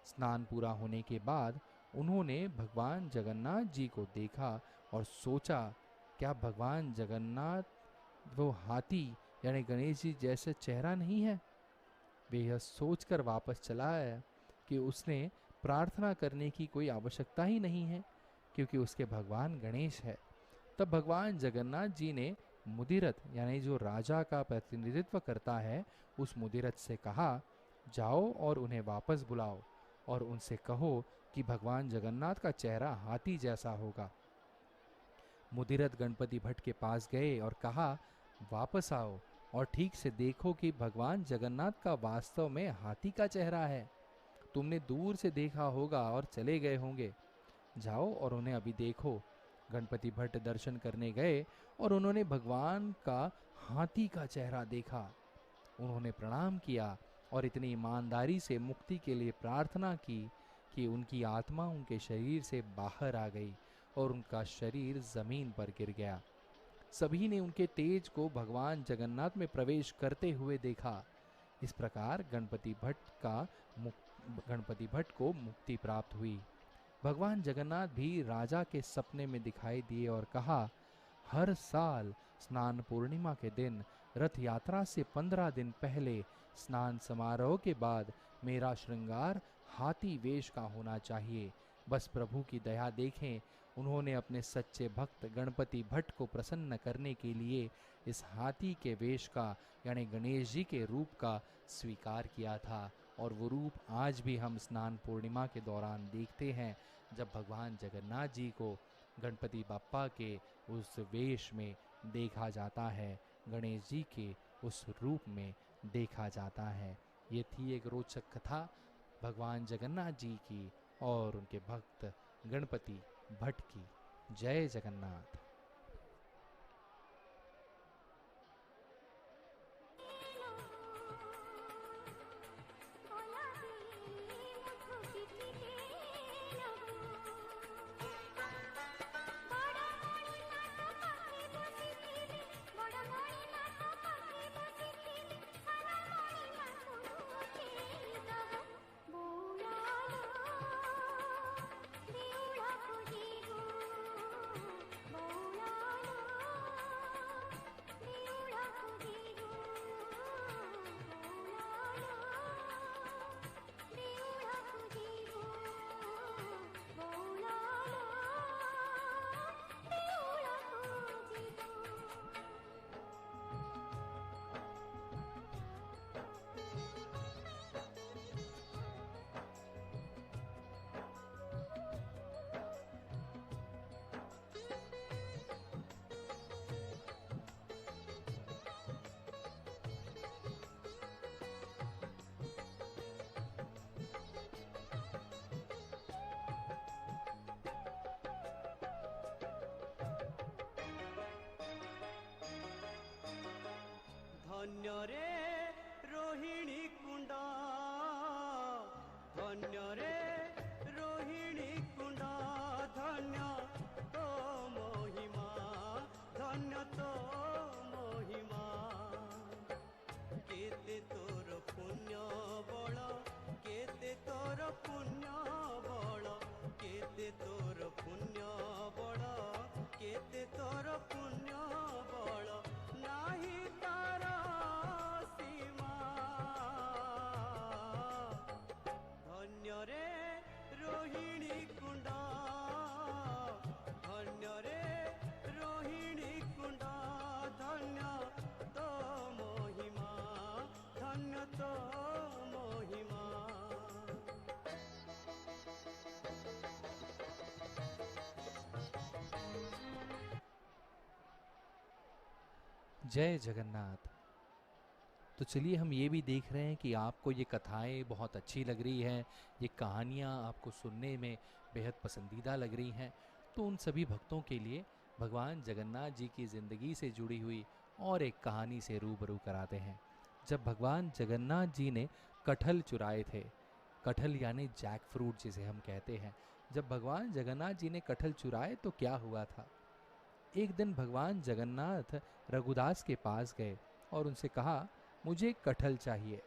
स्नान पूरा होने के बाद उन्होंने भगवान जगन्नाथ जी को देखा और सोचा, क्या भगवान जगन्नाथ वो हाथी यानी गणेश जी जैसे चेहरा नहीं है? वे यह सोचकर वापस चला आया कि उसने प्रार्थना करने की कोई आवश्यकता ही नहीं है, क्योंकि उसके भगवान गणेश है। तब भगवान जगन्नाथ जी ने मुदिरथ यानी जो राजा का प्रतिनिधित्व करता है, उस मुदिरथ से कहा, जाओ और उन्हें वापस बुलाओ और उनसे कहो कि भगवान जगन्नाथ का चेहरा हाथी जैसा होगा। मुदिरथ गणपति भट्ट के पास गए और कहा, वापस आओ और ठीक से देखो कि भगवान जगन्नाथ का वास्तव में हाथी का चेहरा है। तुमने दूर से देखा होगा और चले गए होंगे। जाओ और उन्हें अभी देखो। गणपति भट्ट दर्शन करने गए और उन्होंने भगवान का हाथी का चेहरा देखा। उन्होंने प्रणाम किया और इतनी ईमानदारी से मुक्ति के लिए प्रार्थना की कि उनकी आत्मा उनके शरीर से बाहर आ गई और उनका शरीर जमीन पर गिर गया। सभी ने उनके तेज को भगवान जगन्नाथ में प्रवेश करते हुए देखा। इस प्रकार गणपति भट्ट को मुक्ति प्राप्त हुई। भगवान जगन्नाथ भी राजा के सपने में दिखाई दिए और कहा, हर साल स्नान पूर्णिमा के दिन रथ यात्रा से 15 दिन पहले स्नान समारोह के बाद मेरा श्रृंगार हाथी वेश का होना चाहिए। बस प्रभु की दया देखें, उन्होंने अपने सच्चे भक्त गणपति भट्ट को प्रसन्न करने के लिए इस हाथी के वेश का यानी गणेश जी के रूप का स्वीकार किया था। और वो रूप आज भी हम स्नान पूर्णिमा के दौरान देखते हैं, जब भगवान जगन्नाथ जी को गणपति बप्पा के उस वेश में देखा जाता है, गणेश जी के उस रूप में देखा जाता है। ये थी एक रोचक कथा भगवान जगन्नाथ जी की और उनके भक्त गणपति भट्ट की। जय जगन्नाथ। Bye. ଧନ୍ୟ ରେ ରୋହିଣୀ କୁଣ୍ଡ, ଧନ୍ୟ ରେ ରୋହିଣୀ କୁଣ୍ଡ, ଧନ୍ୟ ତୋ ମହିମା, ଧନ୍ୟ ତୋ ମହିମା। କେତେ ତୋର ପୁଣ୍ୟ ବଳ, କେତେ ତୋର ପୁଣ୍ୟ ବଳ, କେତେ ତୋର ପୁଣ୍ୟ ବଳ, କେତେ ତୋର ପୁଣ୍ୟ ବଳ, ନାହିଁ ତାର ସୀମା। ଧନ୍ୟ ରେ ରୋହିଣୀ କୁଣ୍ଡ, ଧନ୍ୟ ରେ ରୋହିଣୀ କୁଣ୍ଡ, ଧନ୍ୟ ତୋ ମହିମା, ଧନ୍ୟ ତୋ ମହିମା। जय जगन्नाथ। तो चलिए हम ये भी देख रहे हैं कि आपको ये कथाएं बहुत अच्छी लग रही हैं, ये कहानियाँ आपको सुनने में बेहद पसंदीदा लग रही हैं। तो उन सभी भक्तों के लिए भगवान जगन्नाथ जी की ज़िंदगी से जुड़ी हुई और एक कहानी से रूबरू कराते हैं। जब भगवान जगन्नाथ जी ने कटहल चुराए थे, कटहल यानी जैक फ्रूट जिसे हम कहते हैं, जब भगवान जगन्नाथ जी ने कटहल चुराए तो क्या हुआ था। एक दिन भगवान जगन्नाथ रघुदास के पास गए और उनसे कहा, मुझे कटहल चाहिए,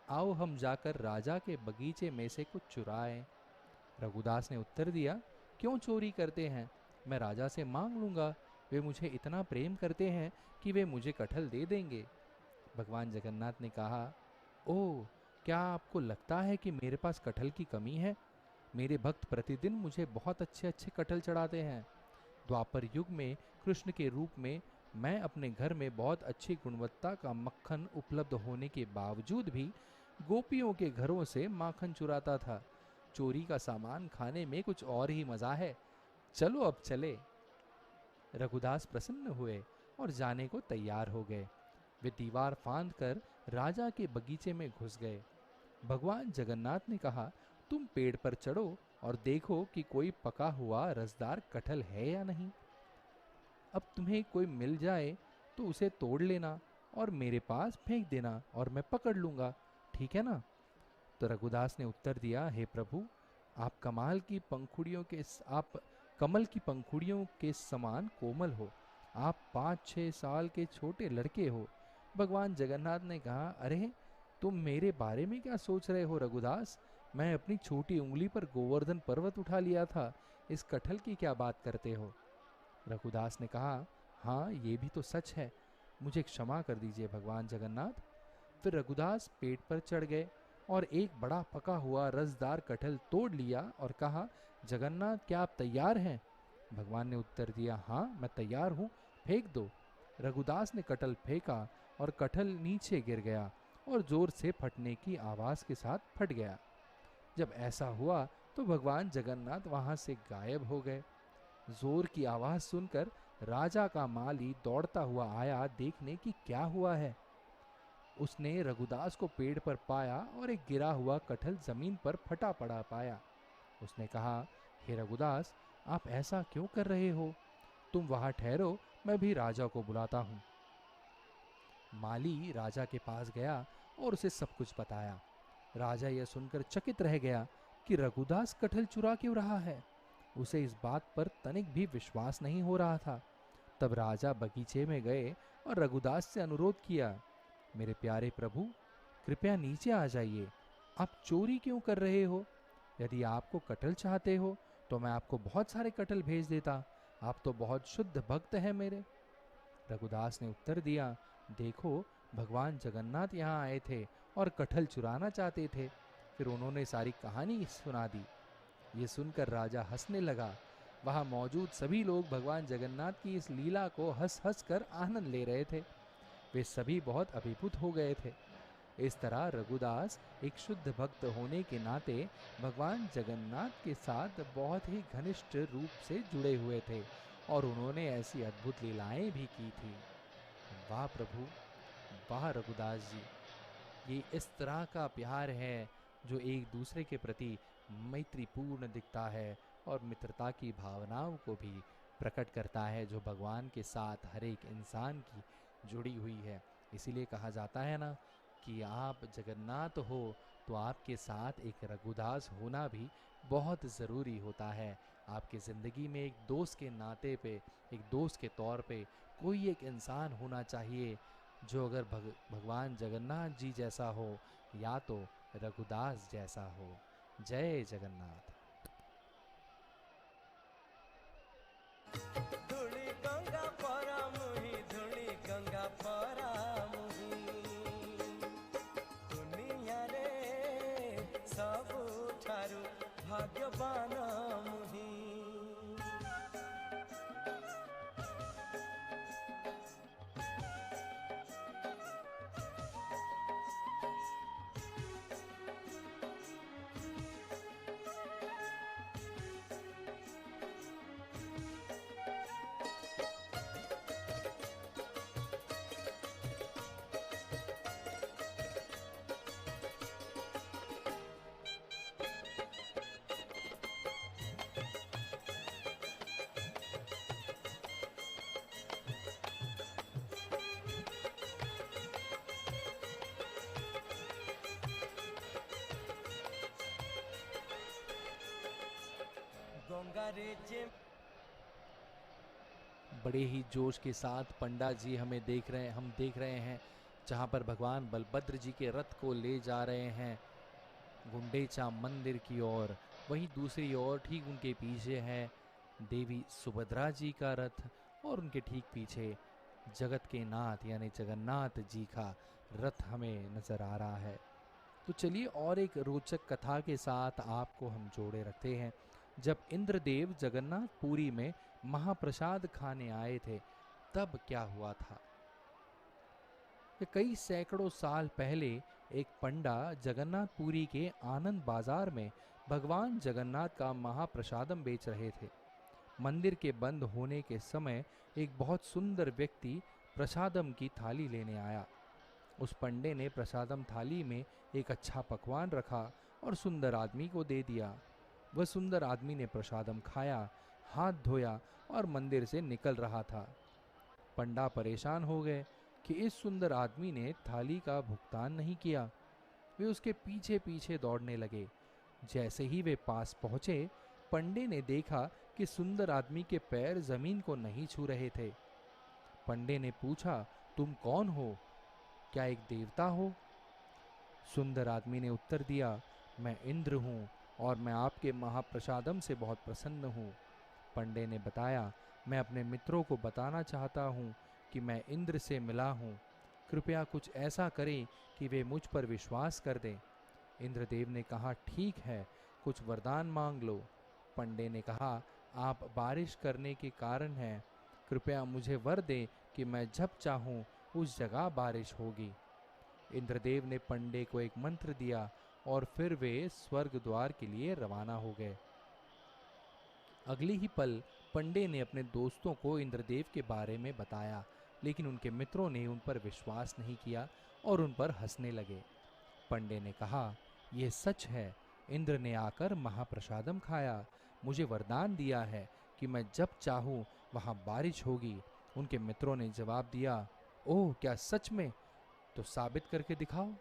आओ हम जाकर राजा के बगीचे में से कुछ चुराएं। रघुदास ने उत्तर दिया, क्यों चोरी करते हैं, मैं राजा से मांग लूँगा, वे मुझे इतना प्रेम करते हैं कि वे मुझे कटहल दे देंगे। भगवान जगन्नाथ ने कहा, ओह, क्या आपको लगता है कि मेरे पास कटहल की कमी है? मेरे भक्त प्रतिदिन मुझे बहुत अच्छे अच्छे कटहल चढ़ाते हैं। द्वापर युग में कृष्ण के रूप में मैं अपने घर में बहुत अच्छी गुणवत्ता का मक्खन उपलब्ध होने के बावजूद भी गोपियों के घरों से माखन चुराता था। चोरी का सामान खाने में कुछ और ही मजा है, चलो अब चले। रघुदास प्रसन्न हुए और जाने को तैयार हो गए। वे दीवार फांद कर राजा के बगीचे में घुस गए। भगवान जगन्नाथ ने कहा, तुम पेड़ पर चढ़ो और देखो कि कोई पका हुआ रसदार कटहल है या नहीं। अब तुम्हें कोई मिल जाए तो उसे तोड़ लेना और मेरे पास फेंक देना और मैं पकड़ लूँगा, ठीक है ना। तो रघुदास ने उत्तर दिया, हे प्रभु, आप कमल की पंखुड़ियों के समान कोमल हो, आप 5-6 साल के छोटे लड़के हो। भगवान जगन्नाथ ने कहा, अरे तुम मेरे बारे में क्या सोच रहे हो रघुदास, मैं अपनी छोटी उंगली पर गोवर्धन पर्वत उठा लिया था, इस कटहल की क्या बात करते हो। रघुदास ने कहा, हाँ ये भी तो सच है, मुझे क्षमा कर दीजिए भगवान जगन्नाथ। फिर रघुदास पेड़ पर चढ़ गए और एक बड़ा पका हुआ रसदार कटहल तोड़ लिया और कहा, जगन्नाथ क्या आप तैयार हैं। भगवान ने उत्तर दिया, हाँ मैं तैयार हूँ, फेंक दो। रघुदास ने कटहल फेंका और कटहल नीचे गिर गया और जोर से फटने की आवाज़ के साथ फट गया। जब ऐसा हुआ तो भगवान जगन्नाथ वहाँ से गायब हो गए। जोर की आवाज़ सुनकर राजा का माली दौड़ता हुआ आया देखने की क्या हुआ है। उसने रघुदास को पेड़ पर पाया और एक गिरा हुआ कटहल जमीन पर फटा पड़ा पाया। उसने कहा, हे रघुदास, आप ऐसा क्यों कर रहे हो, तुम वहाँ ठहरो, मैं भी राजा को बुलाता हूँ। माली राजा के पास गया और उसे सब कुछ बताया। राजा यह सुनकर चकित रह गया कि रघुदास कटहल चुरा क्यों रहा है। उसे इस बात पर तनिक भी विश्वास नहीं हो रहा था। तब राजा बगीचे में गए और रघुदास से अनुरोध किया, मेरे प्यारे प्रभु, कृपया नीचे आ जाइए, आप चोरी क्यों कर रहे हो। यदि आपको कटहल चाहते हो तो मैं आपको बहुत सारे कटहल भेज देता, आप तो बहुत शुद्ध भक्त हैं मेरे। रघुदास ने उत्तर दिया, देखो भगवान जगन्नाथ यहाँ आए थे और कटहल चुराना चाहते थे, फिर उन्होंने सारी कहानी सुना दी। ये सुनकर राजा हंसने लगा। वहाँ मौजूद सभी लोग भगवान जगन्नाथ की इस लीला को हंस हंस कर आनंद ले रहे थे। वे सभी बहुत अभिभूत हो गए थे। इस तरह रघुदास एक शुद्ध भक्त होने के नाते भगवान जगन्नाथ के साथ बहुत ही घनिष्ठ रूप से जुड़े हुए थे और उन्होंने ऐसी अद्भुत लीलाएं भी की थी। वाह प्रभु, वाह रघुदास जी, ये इस तरह का प्यार है जो एक दूसरे के प्रति मैत्रीपूर्ण दिखता है और मित्रता की भावनाओं को भी प्रकट करता है, जो भगवान के साथ हर एक इंसान की जुड़ी हुई है। इसीलिए कहा जाता है ना कि आप जगन्नाथ हो तो आपके साथ एक रघुदास होना भी बहुत ज़रूरी होता है। आपकी ज़िंदगी में एक दोस्त के नाते पे, एक दोस्त के तौर पे कोई एक इंसान होना चाहिए जो अगर भगवान जगन्नाथ जी जैसा हो या तो रघुदास जैसा हो। जय जगन्नाथ। धूଳି गंगा परामुही धूଳି गंगा परामुही दुनिया रे सबुठारु भाग्यवान मुही गंगा रे जे बड़े ही जोश के साथ पंडा जी हम देख रहे हैं जहाँ पर भगवान बलभद्र जी के रथ को ले जा रहे हैं गुंडेचा मंदिर की ओर। वहीं दूसरी ओर ठीक उनके पीछे है देवी सुभद्रा जी का रथ और उनके ठीक पीछे जगत के नाथ यानी जगन्नाथ जी का रथ हमें नजर आ रहा है। तो चलिए और एक रोचक कथा के साथ आपको हम जोड़े रखते हैं। जब इंद्रदेव जगन्नाथपुरी में महाप्रसाद खाने आए थे तब क्या हुआ था कि कई सैकड़ों साल पहले एक पंडा जगन्नाथपुरी के आनंद बाजार में भगवान जगन्नाथ का महाप्रसादम बेच रहे थे। मंदिर के बंद होने के समय एक बहुत सुंदर व्यक्ति प्रसादम की थाली लेने आया। उस पंडे ने प्रसादम थाली में एक अच्छा पकवान रखा और सुंदर आदमी को दे दिया। वह सुंदर आदमी ने प्रसादम खाया, हाथ धोया और मंदिर से निकल रहा था। पंडा परेशान हो गए कि इस सुंदर आदमी ने थाली का भुगतान नहीं किया। वे उसके पीछे पीछे दौड़ने लगे। जैसे ही वे पास पहुंचे, पंडे ने देखा कि सुंदर आदमी के पैर जमीन को नहीं छू रहे थे। पंडे ने पूछा, तुम कौन हो? क्या एक देवता हो? सुंदर आदमी ने उत्तर दिया, मैं इंद्र हूँ और मैं आपके महाप्रसादम से बहुत प्रसन्न हूँ। पंडे ने बताया, मैं अपने मित्रों को बताना चाहता हूँ कि मैं इंद्र से मिला हूँ। कृपया कुछ ऐसा करें कि वे मुझ पर विश्वास कर दें। इंद्रदेव ने कहा, ठीक है, कुछ वरदान मांग लो। पंडे ने कहा, आप बारिश करने के कारण हैं, कृपया मुझे वर दें कि मैं जब चाहूँ उस जगह बारिश होगी। इंद्रदेव ने पंडे को एक मंत्र दिया और फिर वे स्वर्ग द्वार के लिए रवाना हो गए। अगले ही पल पंडे ने अपने दोस्तों को इंद्रदेव के बारे में बताया, लेकिन उनके मित्रों ने उन पर विश्वास नहीं किया और उन पर हंसने लगे। पंडे ने कहा, यह सच है, इंद्र ने आकर महाप्रसादम खाया, मुझे वरदान दिया है कि मैं जब चाहूँ वहाँ बारिश होगी। उनके मित्रों ने जवाब दिया, ओह क्या सच में? तो साबित करके दिखाओ।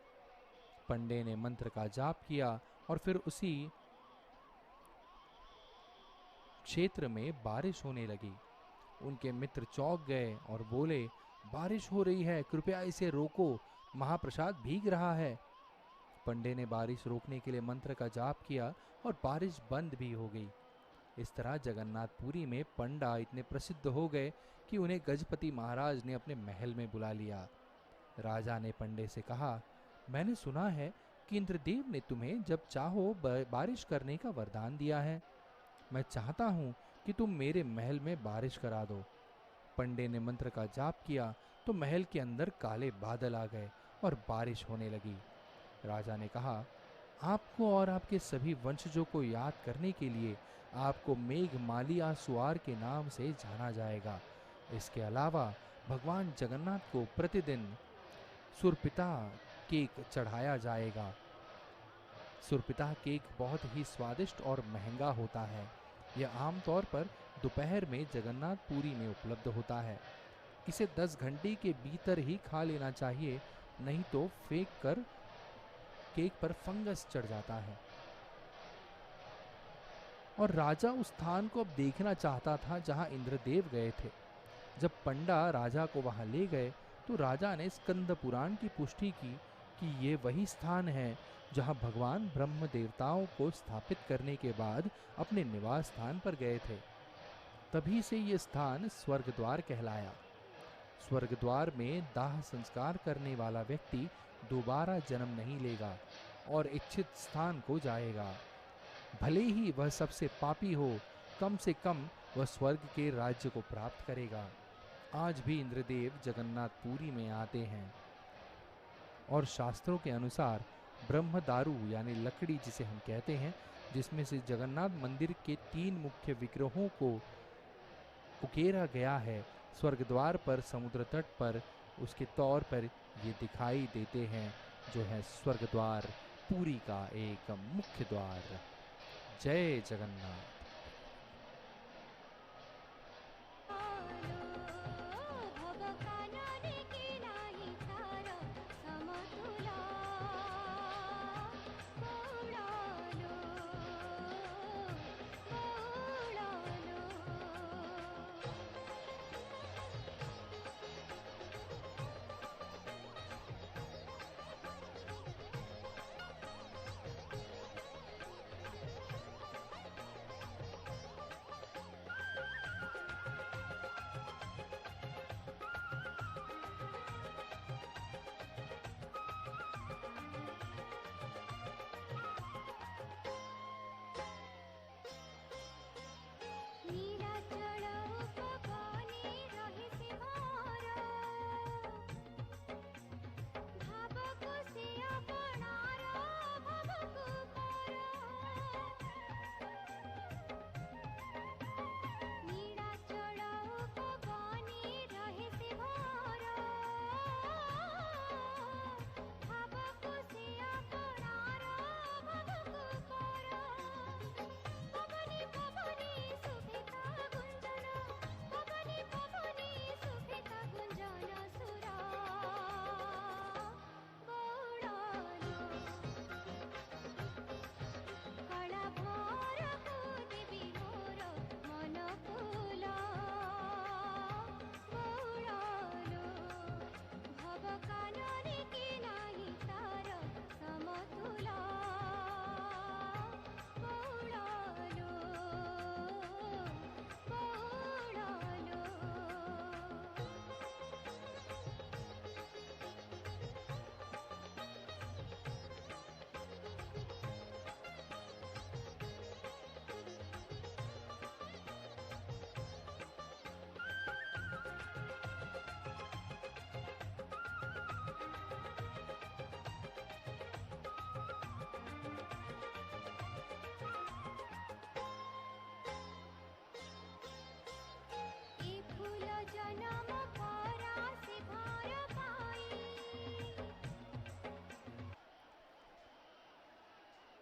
पंडे ने मंत्र का जाप किया और फिर उसी क्षेत्र में बारिश होने लगी। उनके मित्र चौंक गए और बोले, बारिश हो रही है, कृपया इसे रोको, महाप्रसाद भीग रहा है। पंडे ने बारिश रोकने के लिए मंत्र का जाप किया और बारिश बंद भी हो गई। इस तरह जगन्नाथपुरी में पंडा इतने प्रसिद्ध हो गए कि उन्हें गजपति महाराज ने अपने महल में बुला लिया। राजा ने पंडे से कहा, मैंने सुना है कि इंद्रदेव ने तुम्हें जब चाहो बारिश करने का वरदान दिया है। मैं चाहता हूँ कि तुम मेरे महल में बारिश करा दो। पंडे ने मंत्र का जाप किया तो महल के अंदर काले बादल आ गए और बारिश होने लगी। राजा ने कहा, आपको और आपके सभी वंशजों को याद करने के लिए आपको मेघमाली आसुआर के नाम से जाना जाएगा। इसके अलावा भगवान जगन्नाथ को प्रतिदिन सुरपिता केक चढ़ाया जाएगा। सुरपिता केक बहुत ही स्वादिष्ट और महंगा होता है। यह आमतौर पर दोपहर में जगन्नाथपुरी में उपलब्ध होता है। इसे 10 घंटे के भीतर ही खा लेना चाहिए, नहीं तो फेंक कर केक पर फंगस चढ़ जाता है। और राजा उस स्थान को अब देखना चाहता था जहां इंद्रदेव गए थे। जब पंडा राजा को वहां ले गए तो राजा ने स्कंद पुराण की पुष्टि की कि ये वही स्थान है जहां भगवान ब्रह्म देवताओं को स्थापित करने के बाद अपने निवास स्थान पर गए थे। तभी से ये स्थान स्वर्गद्वार कहलाया। स्वर्गद्वार में दाह संस्कार करने वाला व्यक्ति दोबारा जन्म नहीं लेगा और इच्छित स्थान को जाएगा। भले ही वह सबसे पापी हो, कम से कम वह स्वर्ग के राज्य को प्राप्त करेगा। आज भी इंद्रदेव जगन्नाथपुरी में आते हैं और शास्त्रों के अनुसार ब्रह्मदारु यानी लकड़ी जिसे हम कहते हैं, जिसमें से जगन्नाथ मंदिर के 3 मुख्य विग्रहों को उकेरा गया है, स्वर्गद्वार पर समुद्र तट पर उसके तौर पर ये दिखाई देते हैं, जो है स्वर्गद्वार पुरी का एक मुख्य द्वार। जय जगन्नाथ।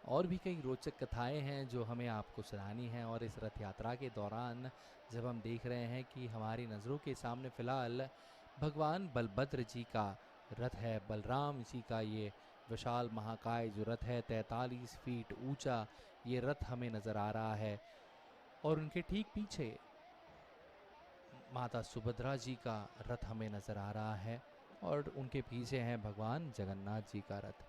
और भी कई रोचक कथाएं हैं जो हमें आपको सुनानी हैं। और इस रथ यात्रा के दौरान जब हम देख रहे हैं कि हमारी नज़रों के सामने फ़िलहाल भगवान बलभद्र जी का रथ है, बलराम जी का ये विशाल महाकाय जो रथ है 43 फीट ऊंचा, ये रथ हमें नज़र आ रहा है। और उनके ठीक पीछे माता सुभद्रा जी का रथ हमें नज़र आ रहा है और उनके पीछे हैं भगवान जगन्नाथ जी का रथ।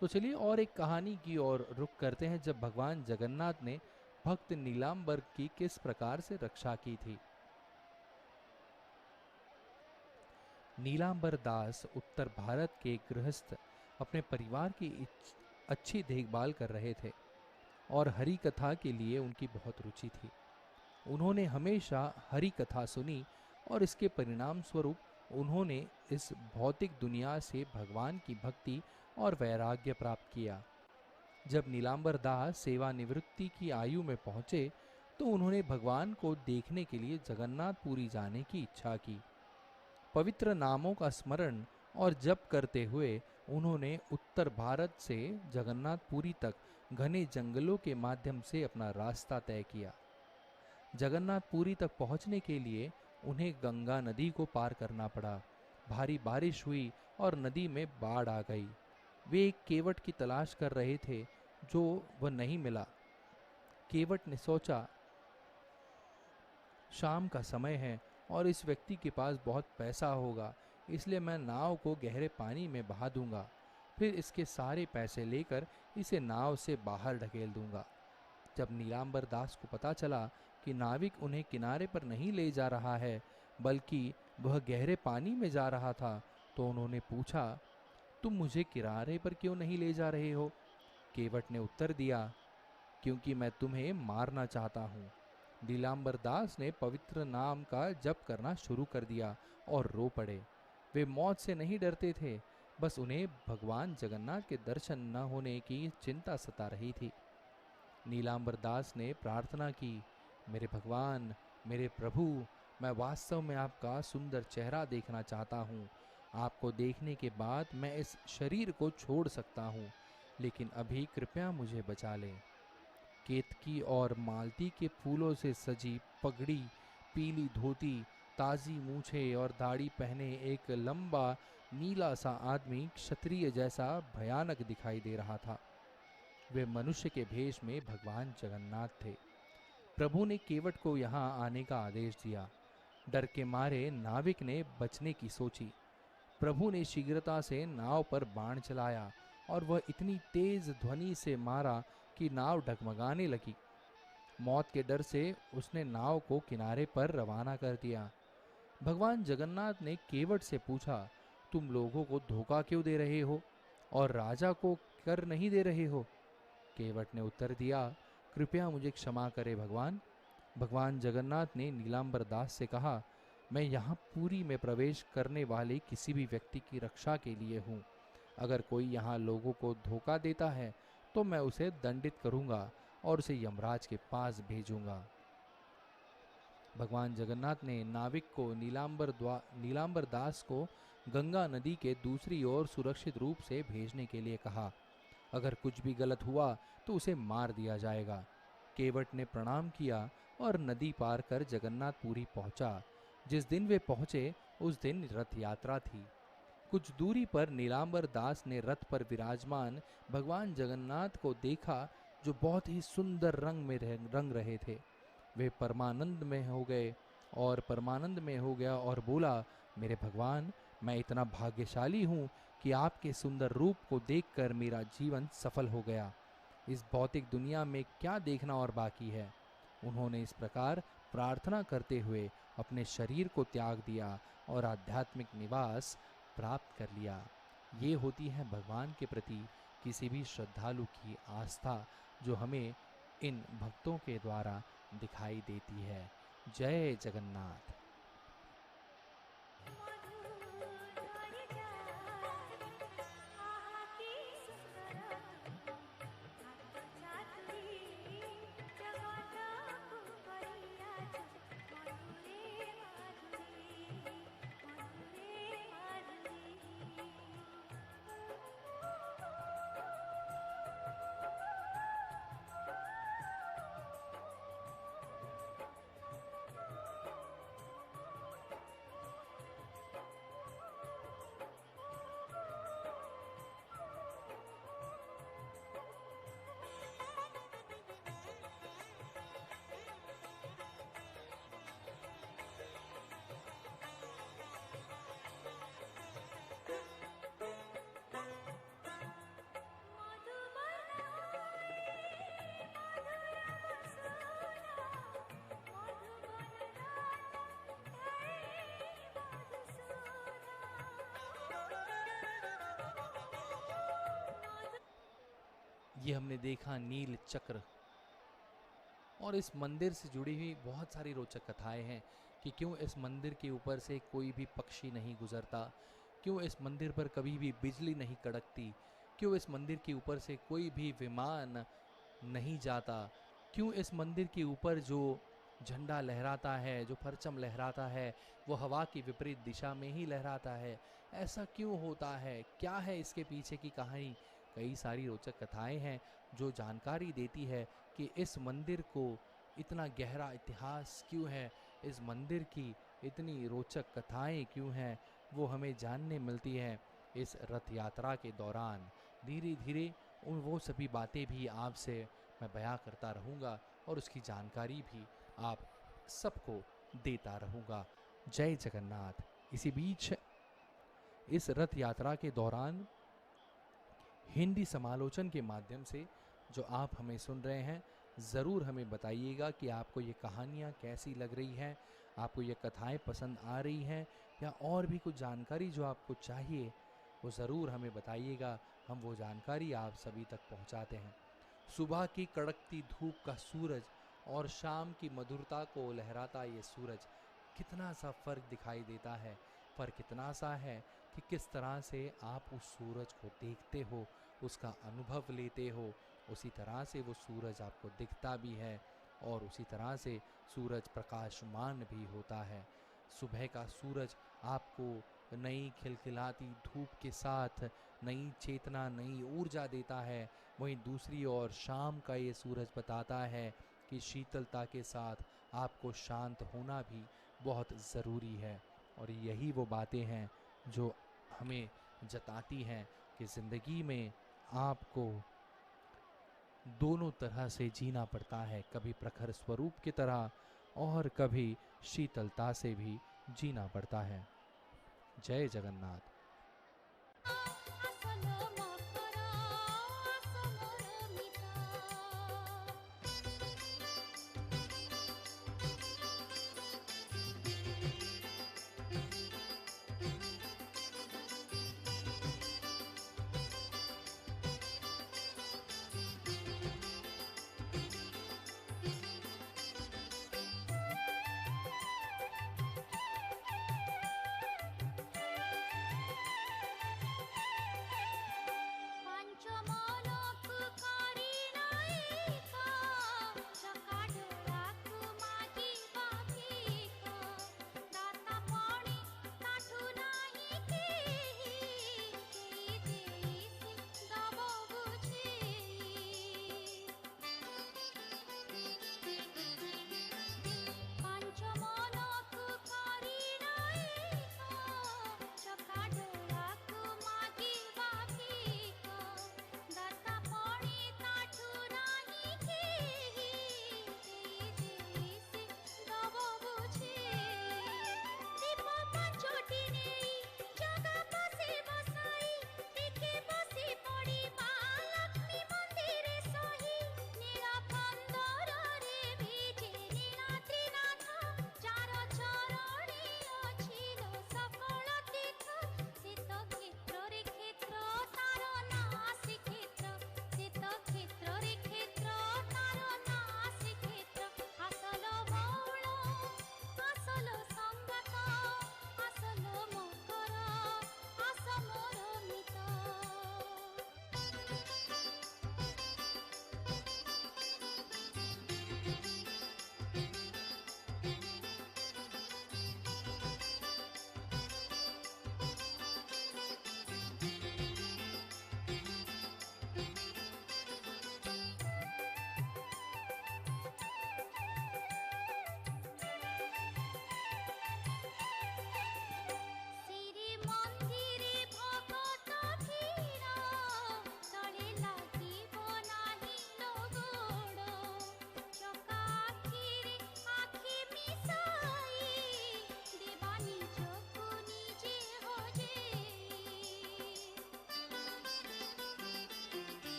तो चलिए और एक कहानी की ओर रुख करते हैं जब भगवान जगन्नाथ ने भक्त नीलांबर की किस प्रकार से रक्षा की थी। नीलांबर दास उत्तर भारत के गृहस्थ अपने परिवार की अच्छी देखभाल कर रहे थे और हरि कथा के लिए उनकी बहुत रुचि थी। उन्होंने हमेशा हरि कथा सुनी और इसके परिणाम स्वरूप उन्होंने इस भौतिक दुनिया से भगवान की भक्ति और वैराग्य प्राप्त किया। जब नीलांबर दास सेवानिवृत्ति की आयु में पहुंचे तो उन्होंने भगवान को देखने के लिए जगन्नाथपुरी जाने की इच्छा की। पवित्र नामों का स्मरण और जप करते हुए उन्होंने उत्तर भारत से जगन्नाथपुरी तक घने जंगलों के माध्यम से अपना रास्ता तय किया। जगन्नाथपुरी तक पहुंचने के लिए उन्हें गंगा नदी को पार करना पड़ा। भारी बारिश हुई और नदी में बाढ़ आ गई। वे एक केवट की तलाश कर रहे थे, जो वह नहीं मिला। केवट ने सोचा, शाम का समय है और इस व्यक्ति के पास बहुत पैसा होगा, इसलिए मैं नाव को गहरे पानी में बहा दूंगा, फिर इसके सारे पैसे लेकर इसे नाव से बाहर ढकेल दूंगा। जब नीलांबर दास को पता चला कि नाविक उन्हें किनारे पर नहीं ले जा रहा है, बल्कि वह गहरे पानी में जा रहा था, तो उन्होंने पूछा, तुम मुझे किनारे पर क्यों नहीं ले जा रहे हो? केवट ने उत्तर दिया, क्योंकि मैं तुम्हें मारना चाहता हूँ। नीलांबर दास ने पवित्र नाम का जप करना शुरू कर दिया और रो पड़े। वे मौत से नहीं डरते थे, बस उन्हें भगवान जगन्नाथ के दर्शन न होने की चिंता सता रही थी। नीलांबर दास ने प्रार्थना की, मेरे भगवान, मेरे प्रभु, मैं वास्तव में आपका सुंदर चेहरा देखना चाहता हूँ। आपको देखने के बाद मैं इस शरीर को छोड़ सकता हूँ, लेकिन अभी कृपया मुझे बचा लें। केतकी और मालती के फूलों से सजी पगड़ी, पीली धोती, ताजी मूछें और दाढ़ी पहने एक लंबा नीला सा आदमी क्षत्रिय जैसा भयानक दिखाई दे रहा था। वे मनुष्य के भेष में भगवान जगन्नाथ थे। प्रभु ने केवट को यहाँ आने का आदेश दिया। डर के मारे नाविक ने बचने की सोची। प्रभु ने शीघ्रता से नाव पर बाण चलाया और वह इतनी तेज ध्वनि से मारा कि नाव डगमगाने लगी। मौत के डर से उसने नाव को किनारे पर रवाना कर दिया। भगवान जगन्नाथ ने केवट से पूछा, तुम लोगों को धोखा क्यों दे रहे हो और राजा को कर नहीं दे रहे हो? केवट ने उत्तर दिया, कृपया मुझे क्षमा करें भगवान। भगवान जगन्नाथ ने नीलांबर दास से कहा, मैं यहाँ पुरी में प्रवेश करने वाले किसी भी व्यक्ति की रक्षा के लिए हूँ। अगर कोई यहाँ लोगों को धोखा देता है तो मैं उसे दंडित करूँगा और उसे यमराज के पास भेजूंगा। भगवान जगन्नाथ ने नाविक को नीलांबर दास को गंगा नदी के दूसरी ओर सुरक्षित रूप से भेजने के लिए कहा। अगर कुछ भी गलत हुआ तो उसे मार दिया जाएगा। केवट ने प्रणाम किया और नदी पार कर जगन्नाथपुरी पहुंचा। जिस दिन वे पहुंचे उस दिन रथ यात्रा थी। कुछ दूरी पर नीलांबर दास ने रथ पर विराजमान भगवान जगन्नाथ को देखा, जो बहुत ही सुंदर रंग रहे थे। वे परमानंद में हो गया और बोला, मेरे भगवान, मैं इतना भाग्यशाली हूँ कि आपके सुंदर रूप को देखकर मेरा जीवन सफल हो गया। इस भौतिक दुनिया में क्या देखना और बाकी है। उन्होंने इस प्रकार प्रार्थना करते हुए अपने शरीर को त्याग दिया और आध्यात्मिक निवास प्राप्त कर लिया। ये होती है भगवान के प्रति किसी भी श्रद्धालु की आस्था, जो हमें इन भक्तों के द्वारा दिखाई देती है। जय जगन्नाथ। ये हमने देखा नील चक्र, और इस मंदिर से जुड़ी हुई बहुत सारी रोचक कथाएं हैं कि क्यों इस मंदिर के ऊपर से कोई भी पक्षी नहीं गुजरता, क्यों इस मंदिर पर कभी भी बिजली नहीं कड़कती, क्यों इस मंदिर के ऊपर से कोई भी विमान नहीं जाता, क्यों इस मंदिर के ऊपर जो झंडा लहराता है, जो परचम लहराता है, वो हवा की विपरीत दिशा में ही लहराता है। ऐसा क्यों होता है? क्या है इसके पीछे की कहानी? कई सारी रोचक कथाएं हैं जो जानकारी देती है कि इस मंदिर को इतना गहरा इतिहास क्यों है, इस मंदिर की इतनी रोचक कथाएं क्यों हैं, वो हमें जानने मिलती है इस रथ यात्रा के दौरान। धीरे धीरे उन वो सभी बातें भी आपसे मैं बयां करता रहूँगा और उसकी जानकारी भी आप सबको देता रहूँगा। जय जगन्नाथ। इसी बीच इस रथ यात्रा के दौरान हिंदी समालोचन के माध्यम से जो आप हमें सुन रहे हैं, ज़रूर हमें बताइएगा कि आपको ये कहानियाँ कैसी लग रही हैं, आपको ये कथाएं पसंद आ रही हैं, या और भी कुछ जानकारी जो आपको चाहिए वो ज़रूर हमें बताइएगा। हम वो जानकारी आप सभी तक पहुंचाते हैं। सुबह की कड़कती धूप का सूरज और शाम की मधुरता को लहराता ये सूरज, कितना सा फ़र्क दिखाई देता है। फ़र्क इतना सा है कि किस तरह से आप उस सूरज को देखते हो, उसका अनुभव लेते हो, उसी तरह से वो सूरज आपको दिखता भी है और उसी तरह से सूरज प्रकाशमान भी होता है। सुबह का सूरज आपको नई खिलखिलाती धूप के साथ नई चेतना, नई ऊर्जा देता है। वहीं दूसरी ओर शाम का ये सूरज बताता है कि शीतलता के साथ आपको शांत होना भी बहुत ज़रूरी है। और यही वो बातें हैं जो हमें जताती हैं कि ज़िंदगी में आपको दोनों तरह से जीना पड़ता है, कभी प्रखर स्वरूप की तरह और कभी शीतलता से भी जीना पड़ता है। जय जगन्नाथ। আসলো মকরা সমর মিতা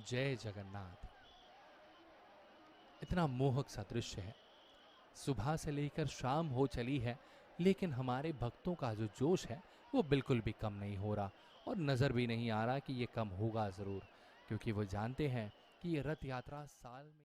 जय जगन्नाथ। इतना मोहक सा दृश्य है। सुबह से लेकर शाम हो चली है, लेकिन हमारे भक्तों का जो जोश है वो बिल्कुल भी कम नहीं हो रहा, और नज़र भी नहीं आ रहा कि ये कम होगा ज़रूर, क्योंकि वो जानते हैं कि ये रथ यात्रा साल में